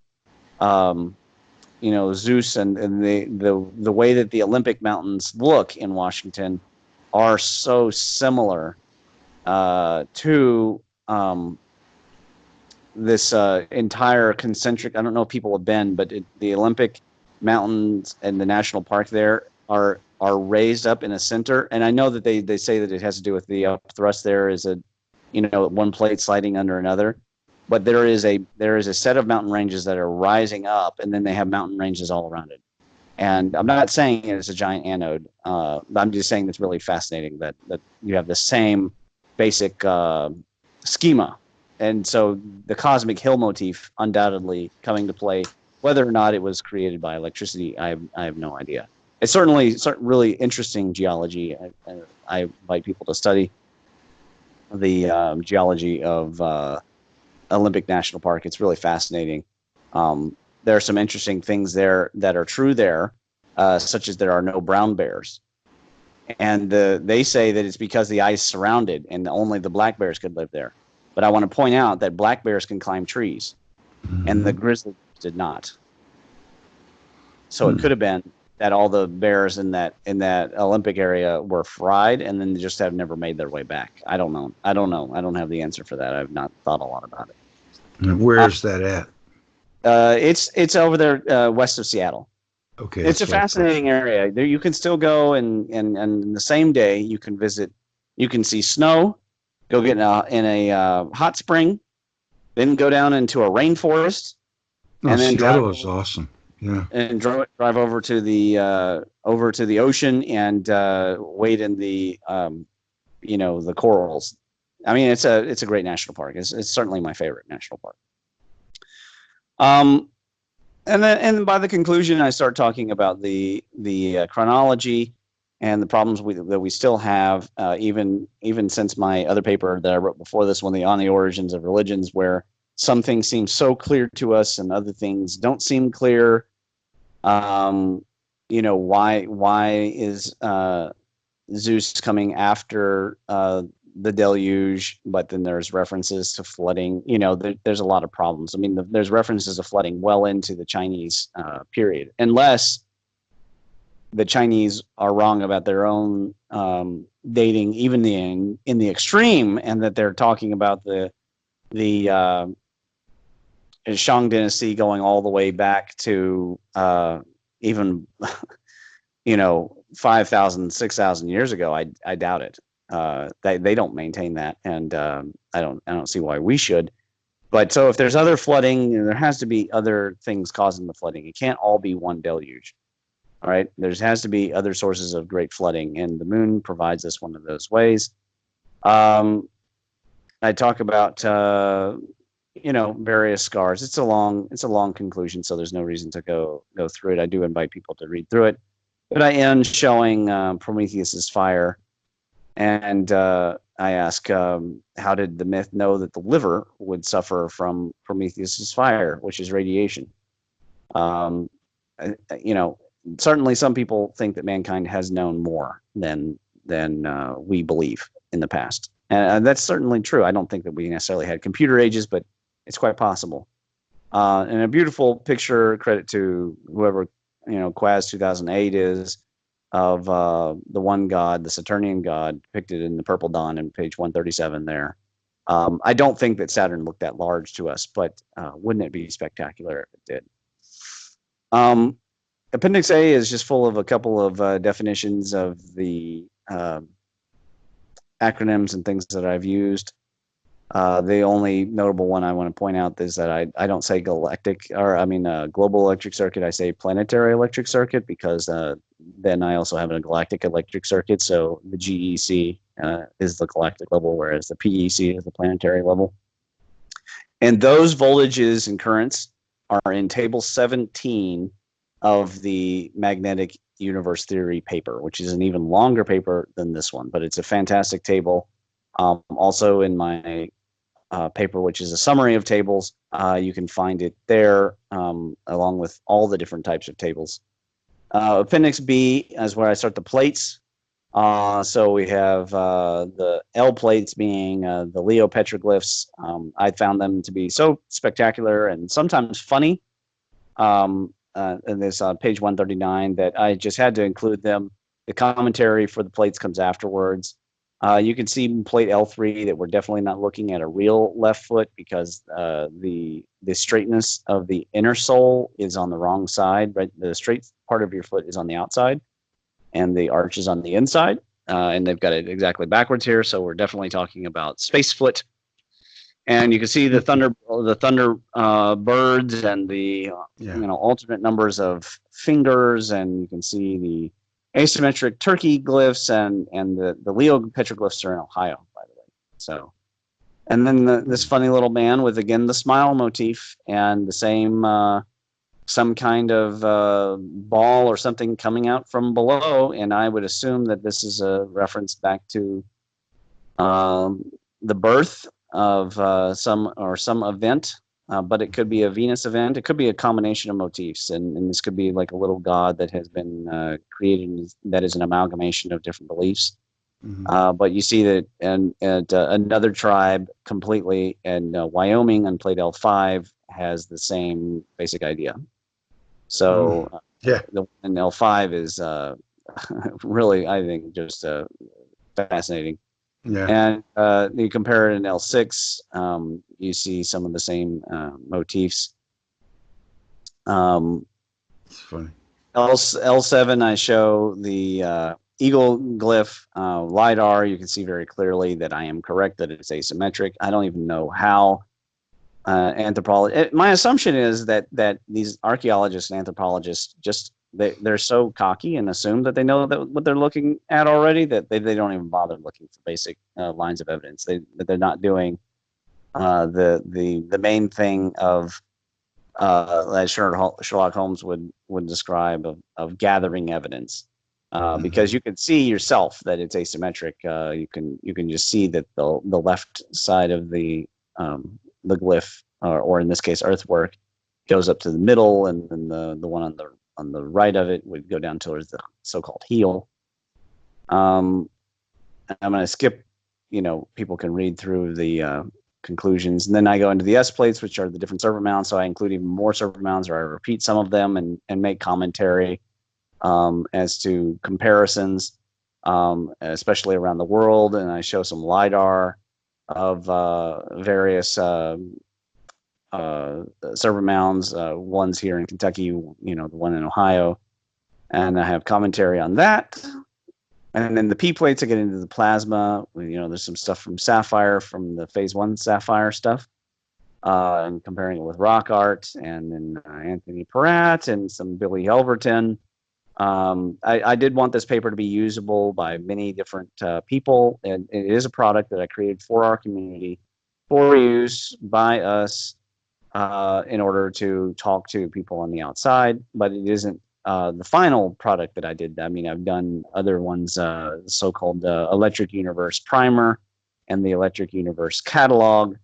Zeus, and the way that the Olympic Mountains look in Washington are so similar to this entire concentric. I don't know if people have been, but the Olympic Mountains and the national park there are raised up in a center. And I know that they say that it has to do with the upthrust. There is one plate sliding under another, but there is a set of mountain ranges that are rising up, and then they have mountain ranges all around it. And I'm not saying it's a giant anode. I'm just saying it's really fascinating that you have the same basic schema. And so the cosmic hill motif undoubtedly coming to play. Whether or not it was created by electricity, I have no idea. It's certainly really interesting geology. I invite people to study the geology of Olympic National Park. It's really fascinating. There are some interesting things there that are true there, such as there are no brown bears. And they say that it's because the ice surrounded and only the black bears could live there. But I want to point out that black bears can climb trees, and the grizzly did not. So it could have been that all the bears in that Olympic area were fried, and then they just have never made their way back. I don't know. I don't have the answer for that. I've not thought a lot about it. And where is that at? It's over there west of Seattle. Okay, it's a fascinating area. There you can still go, and the same day you can visit. You can see snow. Go get in a hot spring, then go down into a rainforest, and then Seattle is awesome. Yeah, and drive over to the ocean and wade in the the corals. I mean, it's a great national park. It's certainly my favorite national park. And then by the conclusion, I start talking about the chronology and the problems that we still have, even since my other paper that I wrote before this one, on the origins of religions, where some things seem so clear to us and other things don't seem clear. Why is Zeus coming after the deluge, but then there's references to flooding. There's a lot of problems. I mean, there's references to flooding well into the Chinese period, unless the Chinese are wrong about their own dating, even in the extreme, and that they're talking about the Shang dynasty going all the way back to even 5,000, 6,000 years ago. I doubt it. They don't maintain that, and I don't see why we should. But so if there's other flooding, there has to be other things causing the flooding. It can't all be one deluge. All right, there has to be other sources of great flooding, and the moon provides us one of those ways. I talk about various scars. It's a long conclusion, so there's no reason to go through it. I do invite people to read through it, but I end showing Prometheus's fire, and I ask, how did the myth know that the liver would suffer from Prometheus's fire, which is radiation? Certainly some people think that mankind has known more than we believe in the past. And that's certainly true. I don't think that we necessarily had computer ages, but it's quite possible. And a beautiful picture, credit to whoever, Quaz 2008 is, of the one god, the Saturnian god, depicted in the Purple Dawn in page 137 there. I don't think that Saturn looked that large to us, but wouldn't it be spectacular if it did? Appendix A is just full of a couple of definitions of the acronyms and things that I've used. The only notable one I want to point out is that I don't say global electric circuit. I say planetary electric circuit because then I also have a galactic electric circuit. So the GEC is the galactic level, whereas the PEC is the planetary level. And those voltages and currents are in table 17 of the magnetic universe theory paper, which is an even longer paper than this one, but it's a fantastic table. Also in my paper, which is a summary of tables, you can find it there along with all the different types of tables. Appendix B is where I start the plates. So we have the L plates being the Leo petroglyphs. I found them to be so spectacular and sometimes funny. And this on page 139 that I just had to include them. The commentary for the plates comes afterwards. You can see in plate L3 that we're definitely not looking at a real left foot because the straightness of the inner sole is on the wrong side. Right, the straight part of your foot is on the outside, and the arch is on the inside. And they've got it exactly backwards here, so we're definitely talking about space foot. And you can see the thunder birds and the alternate numbers of fingers, and you can see the asymmetric turkey glyphs and the Leo petroglyphs are in Ohio, by the way. So, and then this funny little man with again the smile motif and the same some kind of ball or something coming out from below, and I would assume that this is a reference back to the birth of some event, but it could be a Venus event. It could be a combination of motifs, and this could be like a little god that has been created that is an amalgamation of different beliefs. Mm-hmm. But you see that and another tribe completely, and Wyoming on plate L5 has the same basic idea. So and L5 is really, I think, just fascinating. Yeah. And you compare it in L6, you see some of the same motifs. It's funny. L7, I show the eagle glyph LiDAR. You can see very clearly that I am correct, that it's asymmetric. I don't even know how anthropologists. My assumption is that these archaeologists and anthropologists just they're so cocky and assume that they know that what they're looking at already that they don't even bother looking for basic lines of evidence. They're not doing the main thing of as Sherlock Holmes would describe of gathering evidence, because you can see yourself that it's asymmetric. You can just see that the left side of the glyph, or in this case earthwork, goes up to the middle, and then the one on the right of it would go down towards the so-called heel. I'm going to skip, people can read through the conclusions. And then I go into the S plates, which are the different serpent mounds. So I include even more serpent mounds, or I repeat some of them and make commentary as to comparisons, especially around the world. And I show some LiDAR of various serpent mounds, ones here in Kentucky, the one in Ohio, and I have commentary on that. And then the P plates, I get into the plasma. There's some stuff from Sapphire, from the phase 1 Sapphire stuff, and comparing it with rock art, and then Anthony Peratt and some Billy Elverton. I did want this paper to be usable by many different people, and it is a product that I created for our community, for use by us, in order to talk to people on the outside, but it isn't the final product that I did. I mean, I've done other ones, so-called Electric Universe Primer and the Electric Universe Catalog,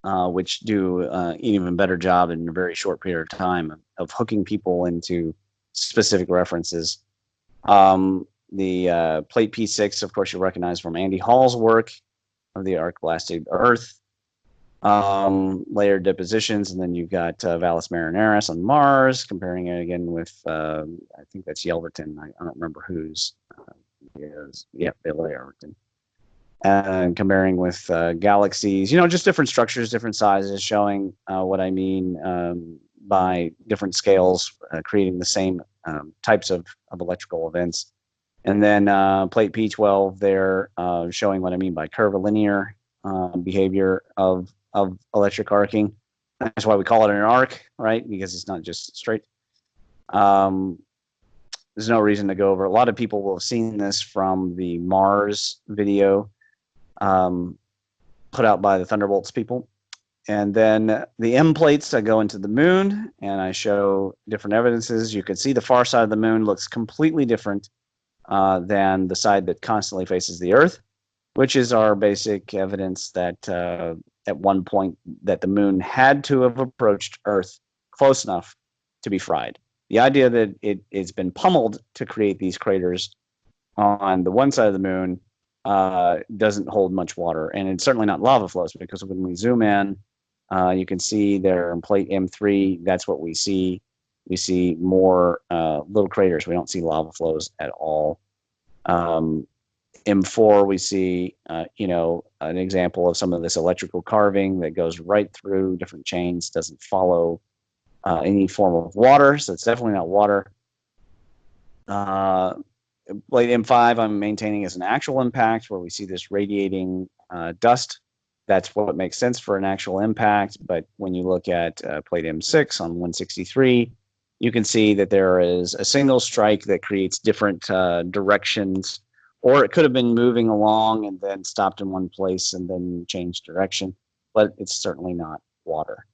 which do an even better job in a very short period of time of hooking people into specific references. The plate P6, of course, you'll recognize from Andy Hall's work of the arc blasted Earth. Layered depositions, and then you've got Valles Marineris on Mars, comparing it again with I think that's Yelverton. I don't remember whose is. Yeah, Billy Yelverton. and comparing with galaxies, just different structures, different sizes, showing what I mean by different scales, creating the same types of electrical events. And then plate P12 there, showing what I mean by curvilinear behavior of electric arcing. That's why we call it an arc, right? Because it's not just straight. There's no reason to go over. A lot of people will have seen this from the Mars video put out by the Thunderbolts people. And then the M plates, I go into the moon and I show different evidences. You can see the far side of the moon looks completely different than the side that constantly faces the Earth, which is our basic evidence that at one point that the moon had to have approached Earth close enough to be fried. The idea that it's been pummeled to create these craters on the one side of the moon doesn't hold much water, and it's certainly not lava flows, because when we zoom in, you can see there in plate M3, that's what we see. We see more little craters. We don't see lava flows at all. M4, we see, an example of some of this electrical carving that goes right through different chains, doesn't follow any form of water, so it's definitely not water. Plate M5, I'm maintaining as an actual impact, where we see this radiating dust. That's what makes sense for an actual impact. But when you look at plate M6 on 163, you can see that there is a single strike that creates different directions, or it could have been moving along and then stopped in one place and then changed direction, but it's certainly not water.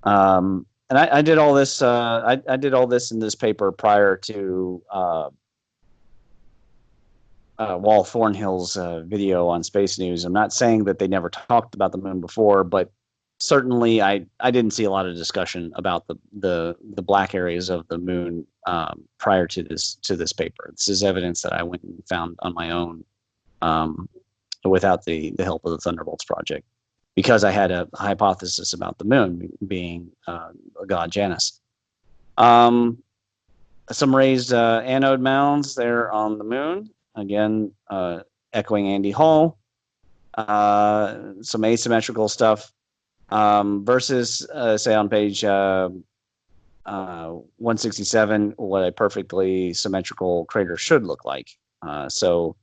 And I did all this. I did all this in this paper prior to Wal Thornhill's video on Space News. I'm not saying that they never talked about the moon before, but certainly I didn't see a lot of discussion about the black areas of the moon prior to this paper. This is evidence that I went and found on my own without the help of the Thunderbolts project, because I had a hypothesis about the moon being a god Janus. Some raised anode mounds there on the moon. Again, echoing Andy Hall. Some asymmetrical stuff versus, say, on page 167, what a perfectly symmetrical crater should look like. So,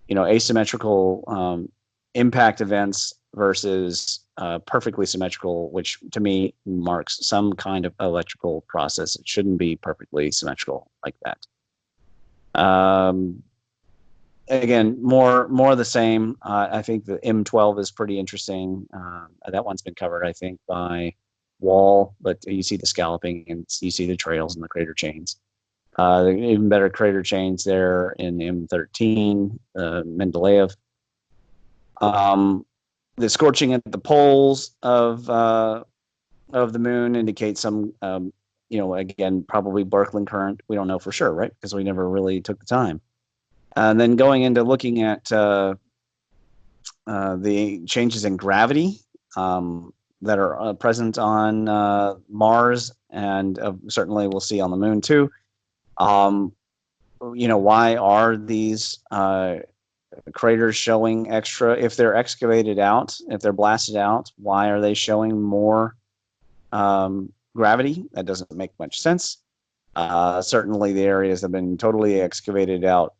asymmetrical impact events versus perfectly symmetrical, which to me marks some kind of electrical process. It shouldn't be perfectly symmetrical like that. Again, more of the same. I think the M12 is pretty interesting. That one's been covered, I think, by Wall, but you see the scalloping and you see the trails and the crater chains. Even better crater chains there in M13, Mendeleev. The scorching at the poles of the moon indicates some, again, probably Birkeland current. We don't know for sure, right? Because we never really took the time. And then going into looking at the changes in gravity that are present on Mars, and certainly we'll see on the moon too. Why are these craters showing extra? If they're excavated out, if they're blasted out, why are they showing more gravity? That doesn't make much sense. Certainly the areas have been totally excavated out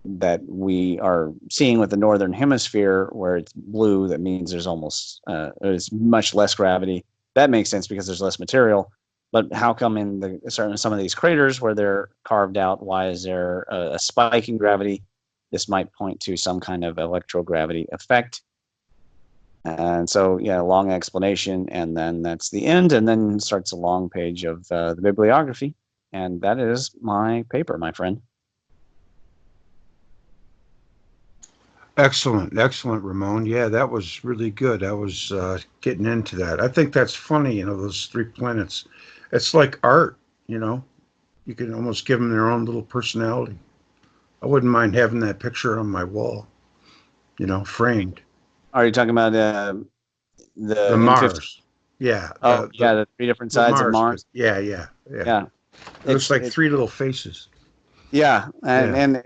that we are seeing with the northern hemisphere, where it's blue, that means there's much less gravity. That makes sense because there's less material. But how come in some of these craters where they're carved out, why is there a spike in gravity? This might point to some kind of electrogravity effect. And so, long explanation, and then that's the end, and then starts a long page of the bibliography. And that is my paper, my friend. Excellent, Ramon. Yeah, that was really good. I was getting into that. I think that's funny, those three planets. It's like art, you can almost give them their own little personality. I wouldn't mind having that picture on my wall, framed. Are you talking about the Mars? Yeah. The three different sides of Mars. Yeah. It looks like three little faces. Yeah, and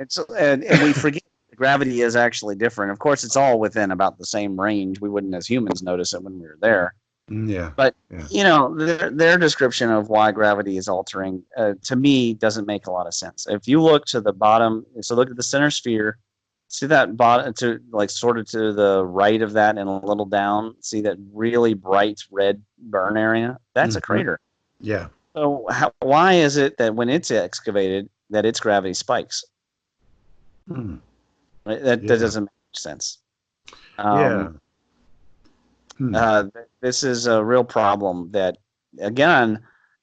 we forget gravity is actually different. Of course, it's all within about the same range. We wouldn't, as humans, notice it when we were there. Yeah. But Yeah. you know, their description of why gravity is altering to me doesn't make a lot of sense. If you look to the bottom, so look at the center sphere, see that bottom to like sort of to the right of that and a little down, see that really bright red burn area? That's a crater. Yeah. So why is it that when it's excavated, that its gravity spikes? Hmm. That doesn't make sense. Yeah. This is a real problem that, again,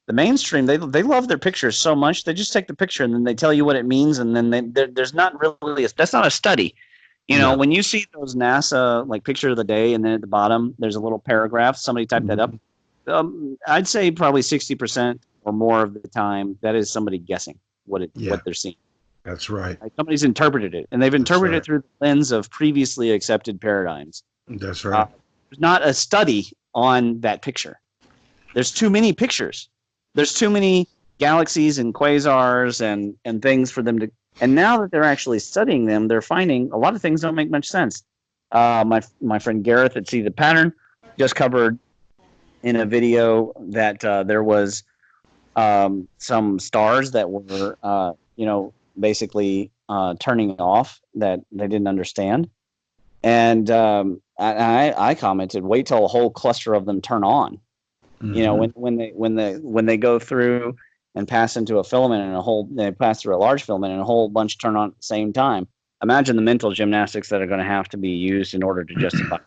the mainstream, they love their pictures so much, they just take the picture and then they tell you what it means, and then there's not really, that's not a study. You know, when you see those NASA, like, picture of the day, and then at the bottom, there's a little paragraph, somebody typed that up. I'd say probably 60% or more of the time, that is somebody guessing what they're seeing. That's right. Like, somebody's interpreted it, and they've interpreted it through the lens of previously accepted paradigms. That's right. There's not a study on that picture. There's too many pictures. There's too many galaxies and quasars and things for them to. And now that they're actually studying them, they're finding a lot of things don't make much sense. My friend Gareth at See the Pattern just covered in a video that there was some stars that were, basically turning off that they didn't understand. And I commented, wait till a whole cluster of them turn on. You know, when they go through and pass into a filament and they pass through a large filament and a whole bunch turn on at the same time. Imagine the mental gymnastics that are going to have to be used in order to justify it.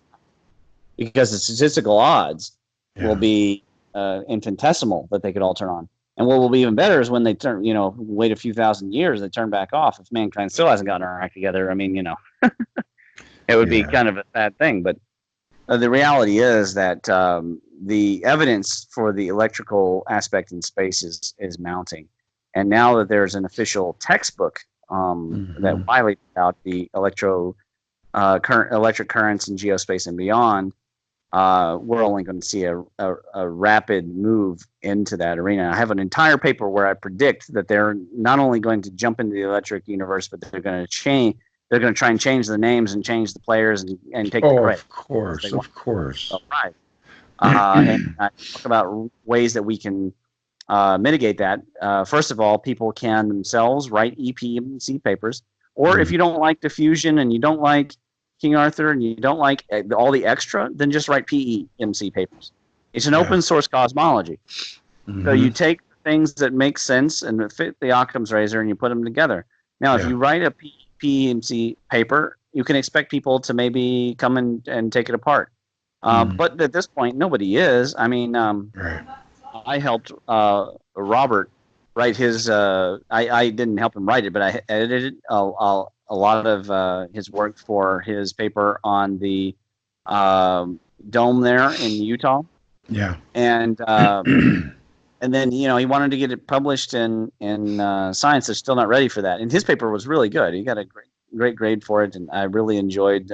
Because the statistical odds will be infinitesimal that they could all turn on. And what will be even better is when they turn, wait a few thousand years, they turn back off. If mankind still hasn't gotten our act together, I mean, it would be kind of a sad thing. But the reality is that the evidence for the electrical aspect in space is mounting. And now that there's an official textbook that violates out the electric currents in geospace and beyond, we're only going to see a rapid move into that arena. I have an entire paper where I predict that they're not only going to jump into the electric universe, but they're going to change. They're going to try and change the names and change the players and take the credit. Of course. All right. And I talk about ways that we can mitigate that. First of all, people can themselves write EPMC papers. Or if you don't like diffusion and you don't like King Arthur and you don't like all the extra, then just write PEMC papers. It's an open source cosmology. So you take things that make sense and fit the Occam's razor and you put them together. Now, if you write a PEMC paper, you can expect people to maybe come and take it apart. But at this point, nobody is. I mean, I helped Robert write his. I didn't help him write it, but I edited a lot of his work for his paper on the dome there in Utah. Yeah. And then he wanted to get it published in Science. They're still not ready for that. And his paper was really good. He got a great grade for it, and I really enjoyed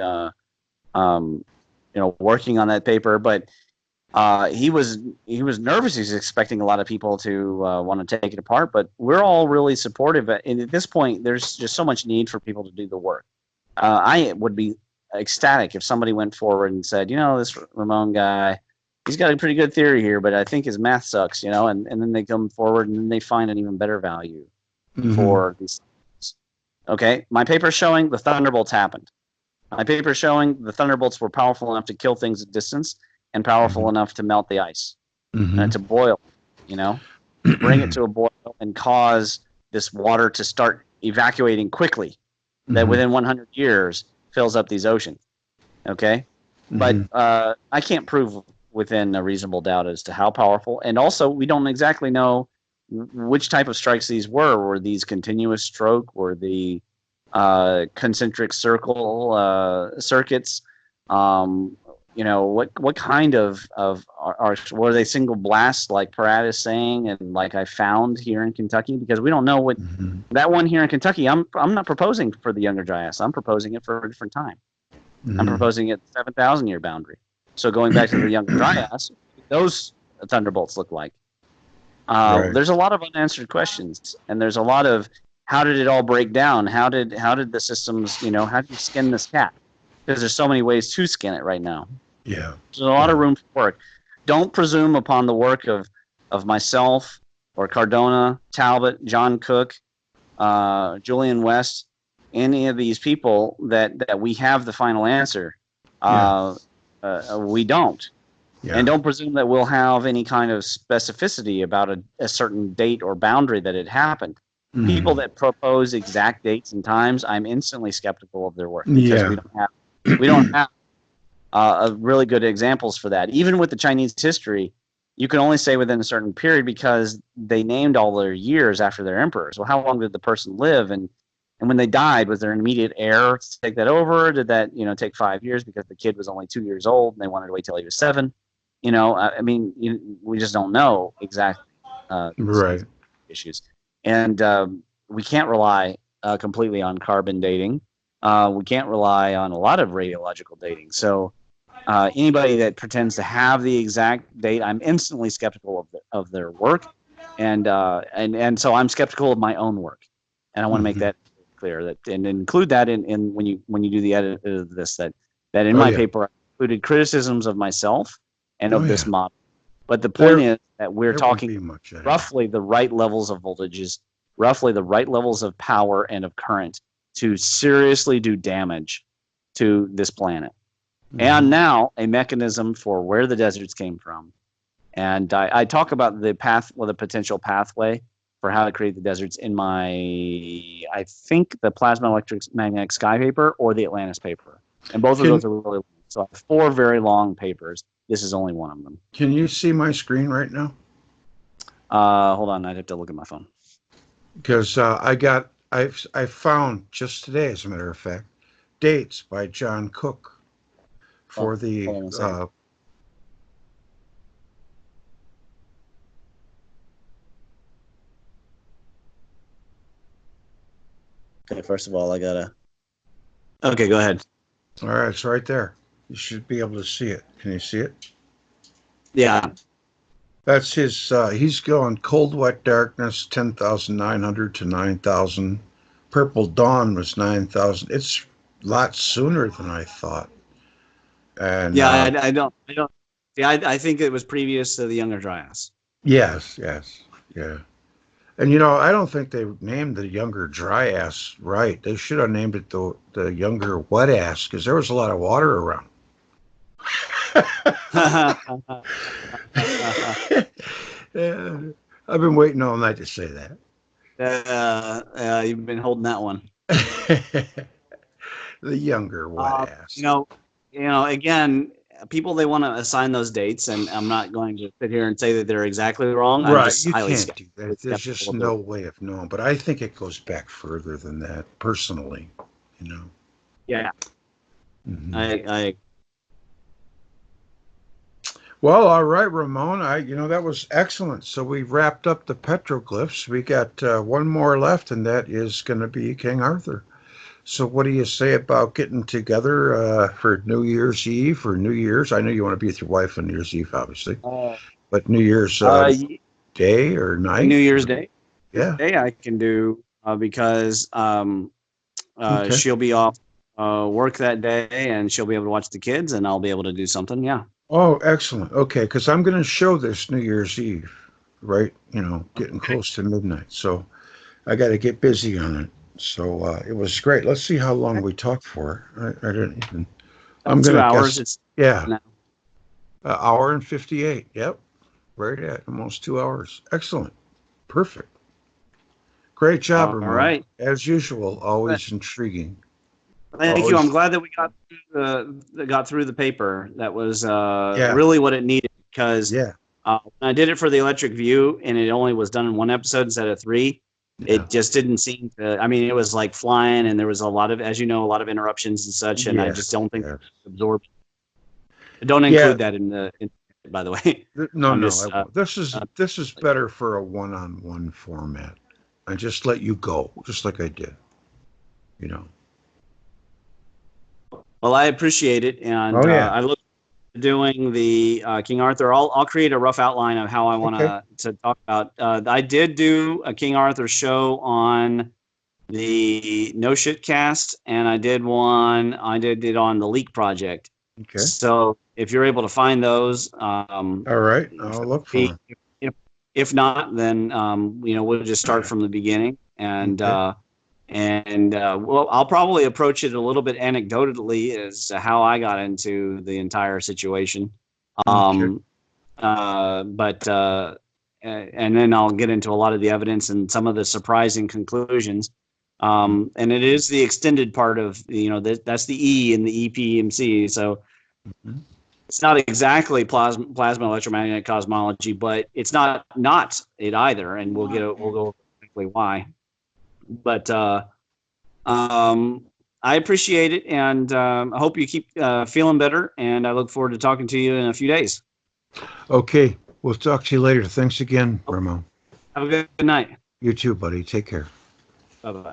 working on that paper. But he was nervous. He's expecting a lot of people to want to take it apart. But we're all really supportive. And at this point, there's just so much need for people to do the work. I would be ecstatic if somebody went forward and said, this Ramon guy, he's got a pretty good theory here, but I think his math sucks, and then they come forward and then they find an even better value for these things. Okay, my paper showing the thunderbolts happened. My paper showing the thunderbolts were powerful enough to kill things at distance and powerful enough to melt the ice, and to boil, bring it to a boil and cause this water to start evacuating quickly, that within 100 years fills up these oceans. Okay, but I can't prove within a reasonable doubt as to how powerful. And also, we don't exactly know which type of strikes these were. Were these continuous stroke? Were the concentric circle circuits? What kind of were they single blasts like Pratt is saying and like I found here in Kentucky? Because we don't know what that one here in Kentucky. I'm not proposing for the Younger Dryas. I'm proposing it for a different time. I'm proposing it 7,000 year boundary. So going back to the Younger Dryas, those thunderbolts look like. There's a lot of unanswered questions, and there's a lot of how did it all break down? How did the systems, how did you skin this cat? Because there's so many ways to skin it right now. Yeah. There's a lot of room for work. Don't presume upon the work of myself or Cardona, Talbot, John Cook, Julian West, any of these people that we have the final answer. We don't. Yeah. And don't presume that we'll have any kind of specificity about a certain date or boundary that it happened. Mm. People that propose exact dates and times, I'm instantly skeptical of their work because we don't have really good examples for that. Even with the Chinese history, you can only say within a certain period because they named all their years after their emperors. Well, how long did the person live? And when they died, was there an immediate heir to take that over? Did that, take 5 years because the kid was only 2 years old and they wanted to wait till he was 7? We just don't know exactly right issues. And we can't rely completely on carbon dating. We can't rely on a lot of radiological dating. So anybody that pretends to have the exact date, I'm instantly skeptical of their work, and so I'm skeptical of my own work, and I want to make that clear, that and include that in when you do the edit of this, that in my paper I included criticisms of myself and of this model. But the point is that we're talking roughly the right levels of voltages, roughly the right levels of power and of current to seriously do damage to this planet. Mm-hmm. And now a mechanism for where the deserts came from. And I talk about the potential pathway for how to create the deserts in I think the Plasma Electromagnetic Sky paper or the Atlantis paper. And both of those are really long. So I have 4 very long papers. This is only one of them. Can you see my screen right now? Hold on, I'd have to look at my phone. Because I found just today, as a matter of fact, dates by John Cook for the. Okay, first of all, I gotta. Okay, go ahead. All right, it's right there. You should be able to see it. Can you see it? Yeah. That's his. He's going cold, wet darkness, 10,900 to 9,000. Purple dawn was 9,000. It's a lot sooner than I thought. And I don't. Yeah, I think it was previous to the Younger Dryas. Yes, yeah. And I don't think they named the Younger Dryas right. They should have named it the Younger Wetass, because there was a lot of water around. I've been waiting all night to say that. You've been holding that one. The Younger Wetass. Again, people, they want to assign those dates, and I'm not going to sit here and say that they're exactly wrong. Right, you can't do that. There's just no way of knowing. But I think it goes back further than that, personally. Yeah. Mm-hmm. Well, all right, Ramon. That was excellent. So we wrapped up the petroglyphs. We got one more left, and that is going to be King Arthur. So what do you say about getting together for New Year's Eve or New Year's? I know you want to be with your wife on New Year's Eve, obviously. But New Year's day or night? New Year's Day. Yeah. Day I can do because she'll be off work that day, and she'll be able to watch the kids, and I'll be able to do something. Yeah. Oh, excellent. Okay, because I'm going to show this New Year's Eve, right? Getting close to midnight. So I got to get busy on it. So it was great. Let's see how long we talked for. I didn't even. I'm going to 2 hours. Guess, yeah. An hour and 58. Yep. Right at almost 2 hours. Excellent. Perfect. Great job, Ramon. All right. As usual, always intriguing. Thank you. I'm glad that we got through the paper. That was really what it needed, because when I did it for the Electric View and it only was done in 1 episode instead of 3, it just didn't seem to. I mean, it was like flying, and there was a lot of, as you know, a lot of interruptions and such, and I just don't think it absorbed. Don't include that in by the way. No. This is better for a one-on-one format. I just let you go, just like I did. Well, I appreciate it, and I look forward to doing the King Arthur. I'll create a rough outline of how I want to talk about. I did do a King Arthur show on the No Shit Cast, and I did it on the Leak Project. Okay. So if you're able to find those, All right. I'll look for them. if not, then we'll just start from the beginning, and Okay. well, I'll probably approach it a little bit anecdotally as to how I got into the entire situation. Okay. And then I'll get into a lot of the evidence and some of the surprising conclusions. And it is the extended part of, that's the E in the EPMC. So it's not exactly plasma electromagnetic cosmology, but it's not it either. And we'll go over exactly why. But I appreciate it, and I hope you keep feeling better. And I look forward to talking to you in a few days. Okay. We'll talk to you later. Thanks again, Ramon. Have a good night. You too, buddy. Take care. Bye-bye.